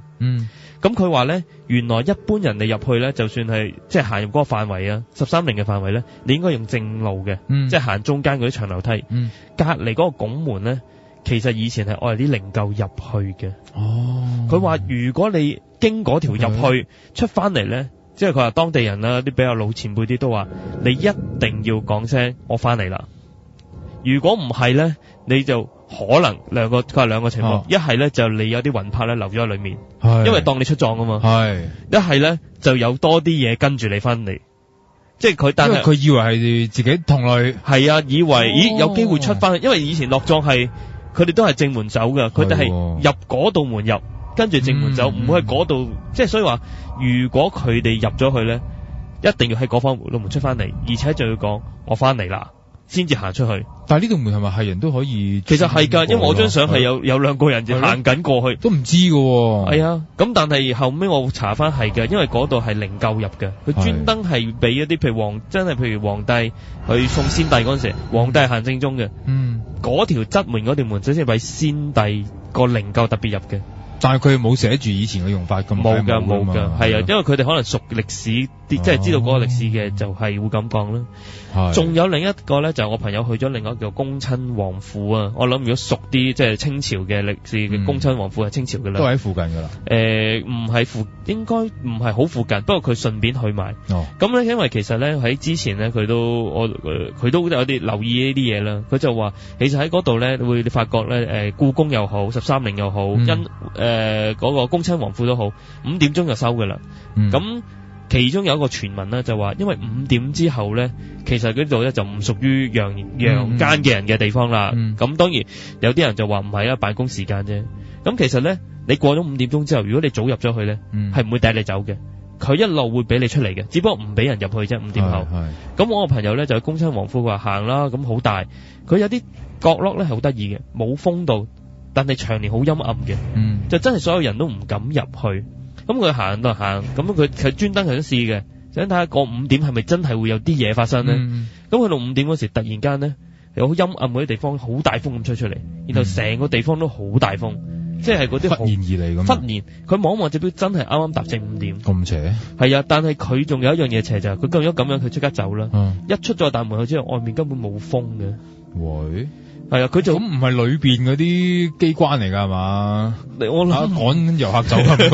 咁佢話咧，原來一般人哋入去咧，就算係即係行入嗰個範圍啊，13陵嘅範圍咧，你應該用正路嘅，即係行中間嗰啲長樓梯。隔籬嗰個拱門咧，其實以前係愛嚟啲靈柩入去嘅。佢話如果你經嗰條入去出翻嚟咧。即係佢話當地人啦，啲比較老前輩啲都話，你一定要講聲我翻嚟啦。如果唔係咧，你就可能佢話兩個情況，一係咧就你有啲魂魄咧留咗喺裏面，因為當你出葬啊嘛。一係咧就有多啲嘢跟住你翻嚟，即係佢但係佢以為係自己同類，係啊，以為有機會出翻去，因為以前落葬係佢哋都係正門走㗎，佢哋係入嗰度門入。跟住正門走，唔會喺嗰度，即係所以話，如果佢哋入咗去咧，一定要喺嗰方路門出翻嚟，而且就要講我翻嚟啦，先至行出去。但係呢度門係咪係人都可以？其實係㗎，因為我張相係有兩個人就行緊過去，都唔知㗎喎。係啊，咁但係後尾我查翻係嘅，因為嗰度係靈柩入嘅，佢專登係俾一啲譬如皇帝去送先帝嗰陣時，皇帝係行正宗嘅。嗰條側門嗰條門，首先係俾先帝個靈柩特別入嘅。但係佢冇寫住以前嘅用法咁。冇㗎，係啊，因為佢哋可能熟歷史啲，即係知道嗰個歷史嘅，就係會咁講啦。仲有另一個咧，就係我朋友去咗另外一個叫恭親王府啊。我諗如果熟啲，即係清朝嘅歷史嘅恭親王府係清朝嘅啦。都喺附近㗎啦。唔係應該唔係好附近，不過佢順便去埋。咁咧，因為其實咧喺之前咧，佢都有啲留意呢啲嘢啦。佢就話，其實喺嗰度咧會你發覺咧，故宮又好，13陵又好，嗰個恭親王府都好，5點鐘就收㗎啦。咁其中有一個傳聞咧，就話因為5點之後咧，其實嗰度咧就唔屬於陽間嘅人嘅地方啦。咁當然有啲人就話唔係啦，辦公時間啫。咁其實咧，你過咗5點鐘之後，如果你早入咗去咧，係唔會帶你走嘅。佢一路會俾你出嚟嘅，只不過唔俾人入去啫。5點後，咁我個朋友咧就去恭親王府話行啦，咁好大，佢有啲角落咧係好得意嘅，冇風度，但係長年好陰暗嘅，就真係所有人都唔敢入去。咁佢行到行，咁佢專登想試嘅，想睇下過5點係咪真係會有啲嘢發生咧。咁去到5點嗰時，突然間咧有好陰暗嗰啲地方，好大風咁吹出嚟，然後成個地方都好大風，即係嗰啲忽然而嚟咁。忽然，佢望一望隻錶，真係啱啱踏正5點。咁邪？係啊，但係佢仲有一樣嘢邪就係，佢咁樣佢即刻走啦。一出咗大門口之後，外面根本冇風嘅。喂？係啊，佢就咁唔係裏邊嗰啲機關嚟㗎係嘛？我諗趕遊客走啊，唔該，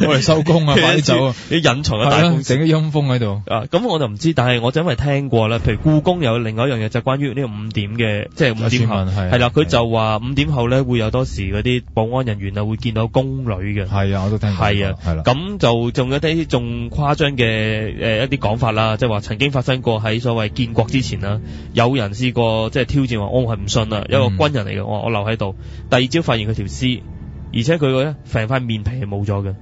我哋收工啊，快啲走啊！你隱藏嘅大風，整啲陰風喺度啊！咁我就唔知，但係我就因為聽過啦，譬如故宮有另外一樣嘢就係關於呢個5點嘅，即係5點後係啦，佢就話5點後咧會有多時嗰啲保安人員啊會見到宮女嘅。係啊，我都聽過。係啊，係啦。咁就仲有啲仲誇張嘅一啲講法啦，即係話曾經發生過喺所謂建國之前啦，有人試過即係挑戰話我係唔信啊。有個軍人嚟嘅，我留喺度。第二朝發現佢條屍，而且佢咧成塊面皮係冇咗嘅。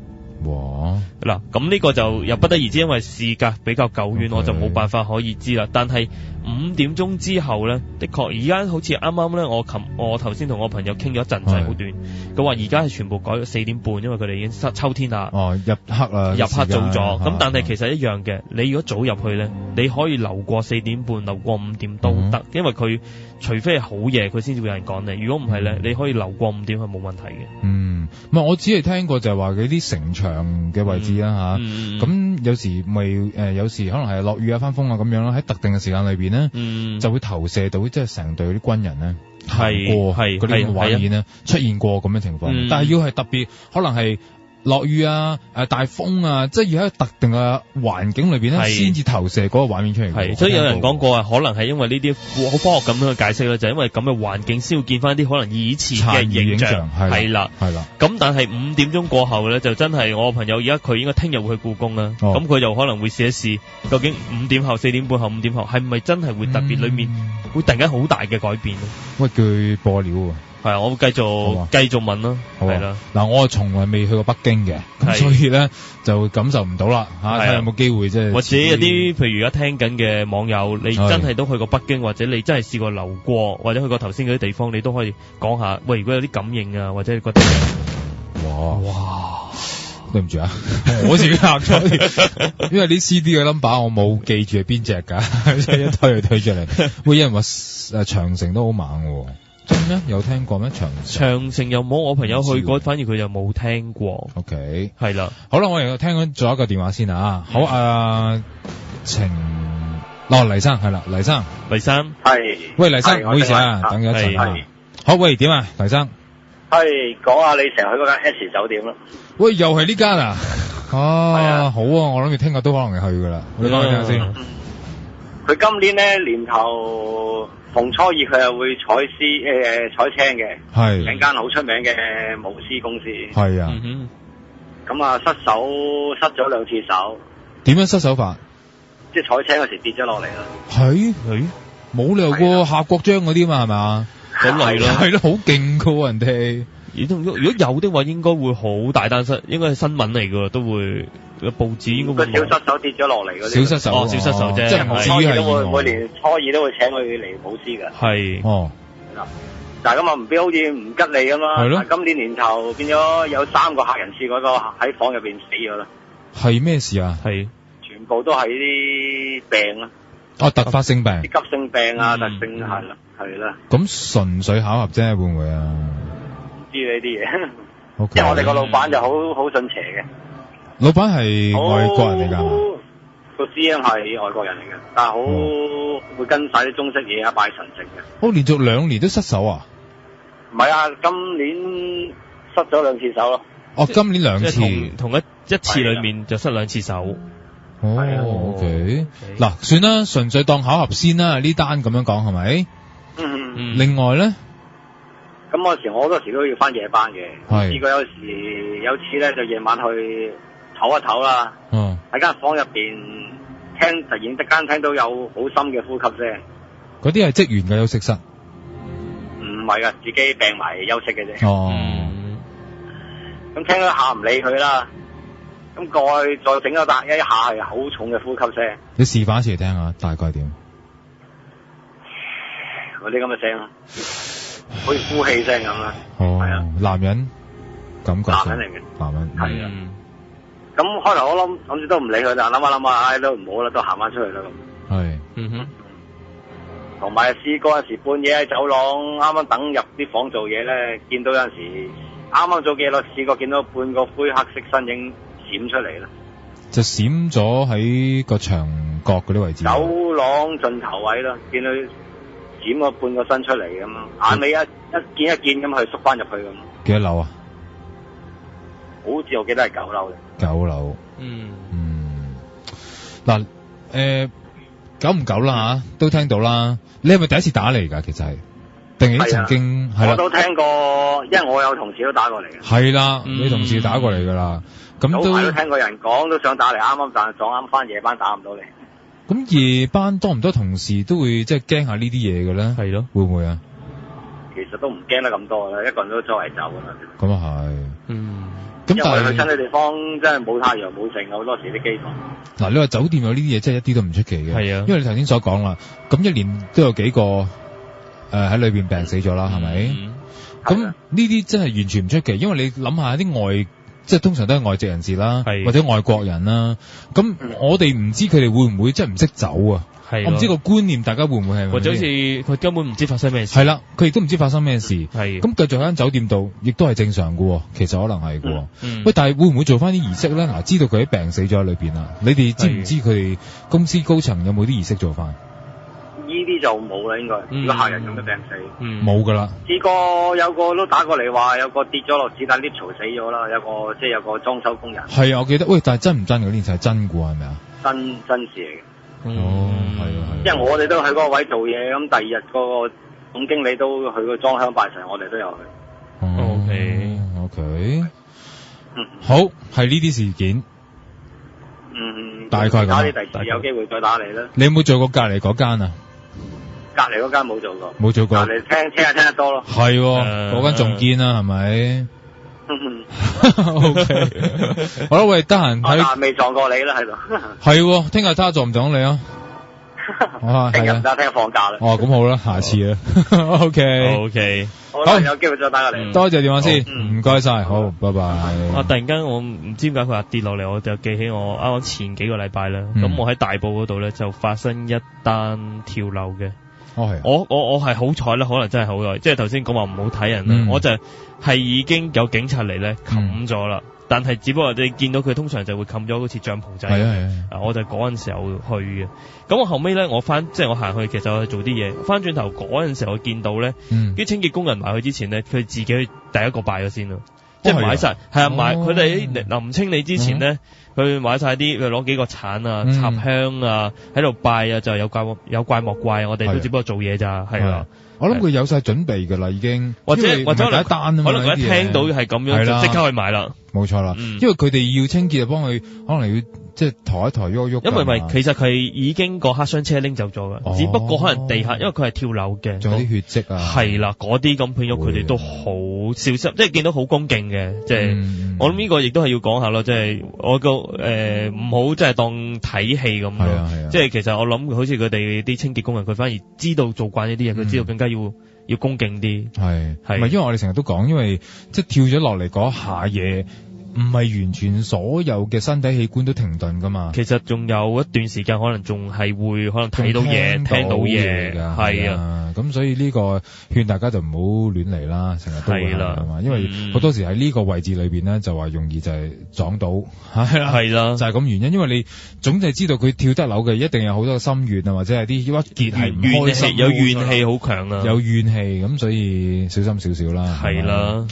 哇！嗱，咁呢個就又不得而知，因為事隔比較久遠，我就冇辦法可以知啦。但係5點鐘之後咧，的確而家好似啱啱咧，我頭先同我朋友傾咗一陣，就係好短。佢話而家係全部改咗4點半，因為佢哋已經秋天啦。哦，入黑啦，入黑早咗。咁但係其實一樣嘅，你如果早入去咧，你可以留過4點半，留過5點都得，因為佢除非係好夜，佢先至會有人趕你。如果唔係咧，你可以留過5點係冇問題嘅。唔係，我只係聽過就係話嗰啲城牆嘅位置啦嚇，咁有時咪有時可能係落雨啊、翻風啊咁樣啦，喺特定嘅時間裏邊咧，就會投射到即係成隊嗰啲軍人咧行過嗰啲畫面咧出現過咁嘅情況，但係要係特別可能係落雨啊、大風啊，即係要喺特定嘅環境裏邊咧，先至投射嗰個畫面出嚟。係，所以有人講過啊，可能係因為呢啲好科學咁樣去解釋啦，就係因為咁嘅環境先會見翻啲可能以前嘅影像。係啦。咁但係5點鐘過後咧，就真係我朋友而家佢應該聽日會去故宮啦。咁佢就可能會試一試，究竟5點後、4點半後、5點後係咪真係會特別裏面會突然間好大嘅改變咧？喂，佢播料喎。係啊，我會繼續問咯，係啦。嗱，我從來未去過北京嘅，咁所以咧就感受唔到啦嚇。睇下有冇機會啫。或者有啲譬如而家聽緊嘅網友，你真係都去過北京，或者你真係試過留過，或者去過頭先嗰啲地方，你都可以講下。喂，如果有啲感應啊，或者你覺得哇，對唔住啊，我自己嚇咗，因為啲 CD 嘅 number 我冇記住係邊隻㗎，即係一推就推出嚟。喂，有人話長城都好猛喎。真咩？有聽過咩？長城又冇，我朋友去過，反而佢又冇聽過。OK， 係啦，好啦，我哋聽緊最後一個電話先啊。好，黎生係啦，黎生係，喂，黎生，唔好意思啊，等咗一陣啊。好，喂，點啊，黎生？係講下你成日去嗰間 S 酒店啦。喂，又係呢間啊？啊，好啊，我諗住聽日都可能係去噶啦。你講聽下先。佢今年咧年頭逢初二佢又會採青嘅，係請間好出名嘅舞獅公司。係啊，咁啊失咗2次手。點樣失手法？即係採青嗰時跌咗落嚟啦。係冇理由過夏國璋嗰啲嘛係咪？咁嚟咯，係咯，好勁噶人哋。如果有的話，應該會好大單失，應該係新聞嚟噶，都會報紙應該會。個小失手跌咗落嚟嗰啲。小失手，小失手啫。即係初二都會，每年初二都會請佢嚟舞獅噶。係。哦。但係咁啊，唔好似唔吉利啊嘛。係咯。今年年頭變咗有3個客人試過個喺房入邊死咗啦。係咩事啊？係。全部都係啲病啦。哦，突發性病。啲急性病啊，突性係啦。咁純粹巧合啫，會唔會啊？唔知呢啲嘢。Okay. 即係我哋個老闆就好信邪嘅。老闆係外國人嚟㗎？個師兄係外國人嚟嘅，但係好會跟晒啲中式嘢啊，拜神聖嘅。連續2年都失手啊？唔係啊，今年失咗2次手咯。今年2次，同一次裏面就失2次手。OK。嗱，算啦，純粹當巧合先啦，呢單咁樣講係咪？另外咧，咁嗰時我好多時都要翻夜班嘅，試過有次咧就夜晚去唞一唞啦。喺間房入邊突然之間聽到有好深嘅呼吸聲。嗰啲係職員嘅休息室？唔係噶，自己病埋休息嘅啫。咁聽咗下唔理佢啦，咁再整咗一下係好重嘅呼吸聲。你示範一次嚟聽下，大概點？嗰啲咁嘅聲，好似呼氣聲咁啦。係啊，男人感覺。男人嚟嘅。男人。係啊。咁開頭我諗住都唔理佢啦，諗下，都唔好啦，都行翻出去啦咁。係。同埋試過有時半夜喺走廊，啱啱等入啲房做嘢咧，見到有陣時啱啱做幾耐，試過見到半個灰黑色身影閃出嚟啦。就閃咗喺個牆角嗰啲位置。走廊盡頭位啦，見到閃咗半個身出嚟咁咯，眼尾一見咁去縮翻入去咁。幾多樓啊？好似我記得係9樓嘅。9樓。嗱，久唔久啦吓，都聽到啦。你係咪第一次打嚟㗎？其實係，定係曾經係啦。我都聽過，因為我有同事都打過嚟嘅。係啦，你同事打過嚟㗎啦。咁都聽過人講，都想打嚟，啱啱但係撞啱翻夜班打唔到嚟。咁夜班多唔多同事都會即係驚下呢啲嘢嘅咧？係咯，會唔會啊？其實都唔驚得咁多啦，一個人都周圍走㗎啦。咁啊係。咁因為去親啲地方真係冇太陽冇剩，好多時啲機房。嗱，你話酒店有呢啲嘢，真係一啲都唔出奇嘅。係啊，因為你頭先所講啦，咁1年都有幾個喺裏邊病死咗啦，係咪？咁呢啲真係完全唔出奇，因為你諗下啲外，即係通常都係外籍人士啦，或者外國人啦。咁我哋唔知佢哋會唔會真係唔識走啊？我唔知個觀念，大家會唔會係或者好似佢根本唔知發生咩事？係啦，佢亦都唔知發生咩事。係咁繼續喺間酒店度，亦都係正常嘅。其實可能係嘅。喂，但係會唔會做翻啲儀式咧？嗱，知道佢啲病死咗喺裏邊啦，你哋知唔知佢哋公司高層有冇啲儀式做翻？呢啲就冇啦，應該。如果客人咁嘅病死，冇噶啦。試過有個都打過嚟話，有個跌咗落子彈 lift 嘈死咗啦，有個裝修工人。係啊，我記得。喂，但係真唔真嗰啲就係真嘅係咪啊？真事嚟嘅。係啊。因為我哋都喺嗰個位做嘢，咁第二日嗰個總經理都去個裝香拜神，我哋都有去。OK。好，係呢啲事件。大概咁。打你第時有機會再打你啦。你有冇做過隔離嗰間啊？隔離嗰間冇做過。冇做過。隔離聽得多咯。係，嗰間仲堅啦，係咪？OK。好啦，喂，得閒睇。但未撞過你啦喺度。係，聽日睇下撞唔撞你啊？聽日唔得，聽日放假啦。咁好啦，下次啦。OK。好，有機會再打過嚟。多謝電話先，唔該晒，好，拜拜。突然間我唔知點解佢話跌落嚟，我就記起我啱啱前幾個禮拜啦。咁我喺大埔嗰度咧就發生一單跳樓嘅。係。我係好彩啦，可能真係好彩，即係頭先講話唔好睇人啦，我就係已經有警察嚟咧冚咗啦。但係只不過你見到佢通常就會冚咗好似帳篷仔，我就嗰陣時候去嘅。咁我後尾咧，我行去，其實我去做啲嘢。翻轉頭嗰陣時候，我見到咧，啲清潔工人埋去之前咧，佢自己去第一個拜咗先咯，即係買晒，係啊，買佢哋臨清理之前咧，佢買晒啲，佢攞幾個鏟啊、插香啊，喺度拜啊，就有怪莫怪，我哋都只不過做嘢咋，係啊。我諗佢有晒準備㗎啦，已經或者第一單啊嘛，可能佢一聽到係咁樣就即刻去買啦。冇錯啦，因為佢哋要清潔就幫佢，可能要即係抬一抬喐喐。因為其實佢已經個黑箱車拎走咗㗎，只不過可能地下，因為佢係跳樓嘅，仲有啲血跡啊。係啦，嗰啲咁變咗佢哋都好小心，即係見到好恭敬嘅，即係我諗呢個亦都係要講下咯，即係我個唔好即係當睇戲咁咯。即係其實我諗好似佢哋啲清潔工人，佢反而知道做慣呢啲嘢，佢知道更加要恭敬啲。係唔係因為我哋成日都講，因為即係跳咗落嚟嗰下嘢。唔係完全所有嘅身體器官都停頓噶嘛，其實仲有一段時間可能仲係會可能睇到嘢、聽到嘢，係啊。咁所以呢個勸大家就唔好亂嚟啦，成日都會係嘛，因為好多時喺呢個位置裏邊咧就話容易就係撞到，係啦，就係咁原因，因為你總係知道佢跳得樓嘅一定有好多心願啊，或者係啲鬱結係唔開心，有怨氣好強啊，有怨氣，咁所以小心少少啦。係啦，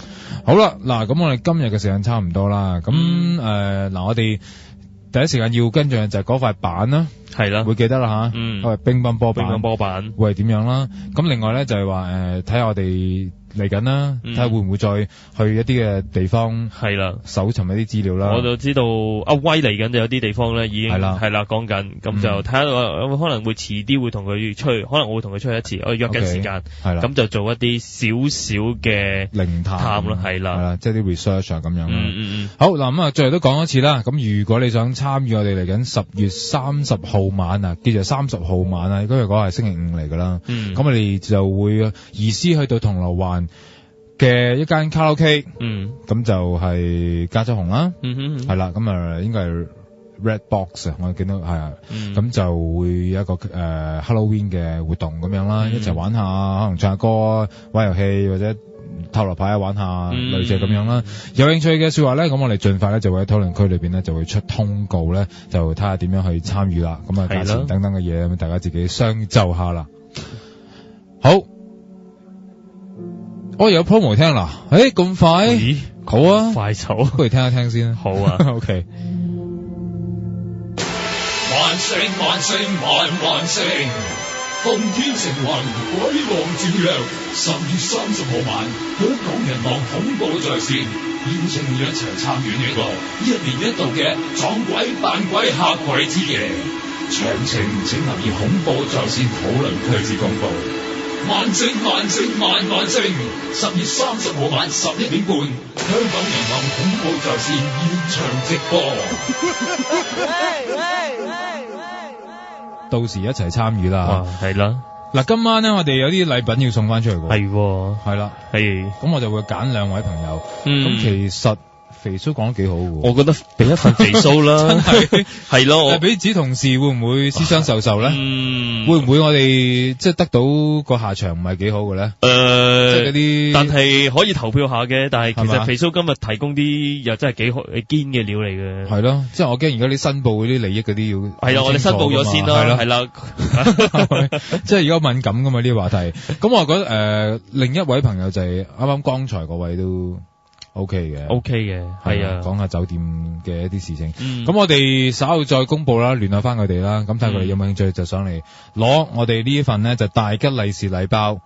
好啦，嗱，咁我哋今日嘅時間差唔多啦，咁嗱，我哋第一時間要跟進就係嗰塊板啦，係啦，會記得啦吓，乒乓波板會係點樣啦？咁另外咧就係話睇下我哋嚟緊啦，睇下會唔會再去一啲嘅地方係啦，搜尋一啲資料啦。我就知道阿威嚟緊就有啲地方咧已經係啦講緊，咁就睇下可能會遲啲會同佢出去，可能我會同佢出去一次，我約緊時間，係啦，咁就做一啲少少嘅靈探咯，係啦，即係啲 research 啊咁樣啦。好嗱，咁最後都講一次啦。咁如果你想參與我哋嚟緊10月30號晚啊，記住30號晚啊，嗰日嗰係星期5嚟噶啦。咁我哋就會移師去到銅鑼灣嘅一間卡拉 OK，咁就係加州紅啦，係啦，咁應該係 Red Box 啊，我見到係啊，咁就會有一個Halloween 嘅活動咁樣啦，一齊玩下，可能唱下歌、玩遊戲或者塔羅牌玩下，類似咁樣啦。有興趣嘅說話咧，咁我哋盡快咧就會喺討論區裏邊咧就會出通告咧，就睇下點樣去參與啦。咁價錢等等嘅嘢，咁大家自己相就下啦。好。我有 promo 聽啦，咁快？好啊，快手，不如聽一聽先。好啊，OK。萬聲萬聲萬萬聲，奉天承運，鬼王照亮。10月30號晚，香港人望恐怖在線，邀請你一齊參與呢個1年1度嘅撞鬼扮鬼嚇鬼之夜。詳情請留意恐怖在線討論區之公佈。萬聲萬聲萬萬聲！10月30號晚11點半，香港人望恐怖在線現場直播。到時一齊參與啦！係啦，嗱，今晚咧我哋有啲禮品要送翻出嚟喎。係啦，咁我就會揀2位朋友。咁其實肥蘇講得幾好喎，我覺得俾一份肥蘇啦，真係係咯。俾子同事會唔會私相授受咧？會唔會我哋即係得到個下場唔係幾好嘅咧？即係嗰啲，但係可以投票下嘅。但係其實肥蘇今日提供啲又真係幾好堅嘅料嚟嘅。係咯，即係我驚而家你申報嗰啲利益嗰啲要係啦，我哋申報咗先啦，係啦，即係而家敏感噶嘛呢啲話題。咁我覺得另一位朋友就係啱啱剛才嗰位都。OK 嘅，係啊，講下酒店嘅一啲事情。咁我哋稍後再公布啦，聯絡翻佢哋啦。咁睇佢哋有冇興趣就上嚟攞我哋呢份呢，就大吉利是禮包。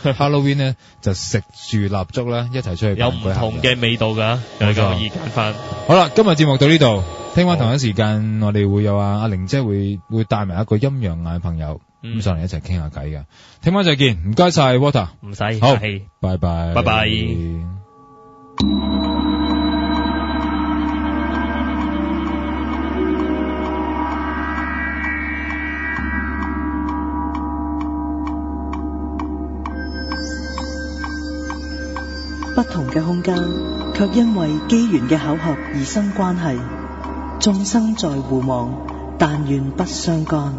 Halloween 呢，就食住蠟燭啦，一齊出去。有唔同嘅味道㗎，可以揀翻。好啦，今日節目到呢度，聽晚同一時間我哋會有阿玲姐會帶埋一個陰陽眼嘅朋友咁上嚟一齊傾下偈嘅。聽晚再見，唔該晒 Water， 唔使，好，拜拜，拜拜。不同嘅空間，卻因為機緣嘅巧合而生關係。眾生在互望，但願不相干。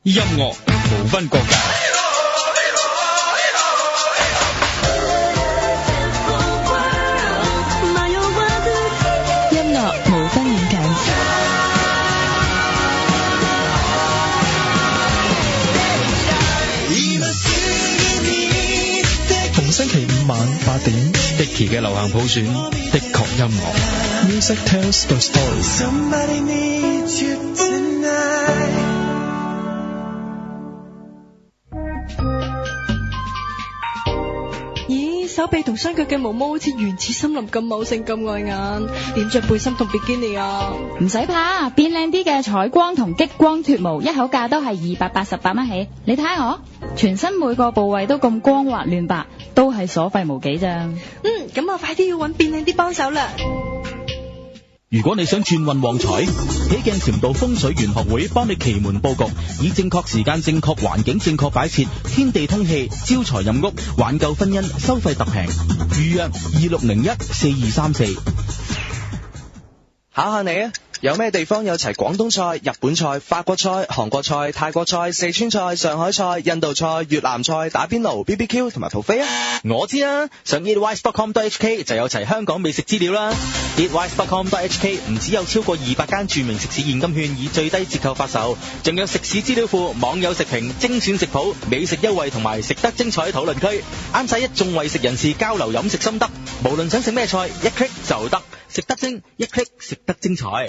音樂無分國界，音樂無分遠近。逢星期5晚8點，Dicky 嘅流行普選的確音樂。Music tells the story。手臂同雙腳嘅毛毛好似原始森林咁茂盛咁礙眼，點着背心同比基尼啊？唔使怕，變靚啲嘅彩光同激光脫毛，一口價都係288蚊起。你睇下我，全身每個部位都咁光滑嫩白，都係所費無幾咋。咁我快啲要搵變靚啲幫手啦。如果你想轉運旺財，喜鏡禪道風水玄學會幫你奇門佈局，以正確時間、正確環境、正確擺設，天地通氣，招財入屋，挽救婚姻，收費特平。預約26014234。考下你啊！有咩地方有齊廣東菜、日本菜、法國菜、韓國菜、泰國菜、四川菜、上海菜、印度菜、越南菜、打邊爐、BBQ 同埋buffet啊？我知啊，上 eatwise.com.hk 就有齊香港美食資料啦。eatwise.com.hk 唔只有超過200間著名食肆現金券以最低折扣發售，仲有食肆資料庫、網友食評、精選食譜、美食優惠同埋食得精彩討論區，啱晒一眾為食人士交流飲食心得。無論想食咩菜，一 click 就得，食得精，一 click 食得精彩。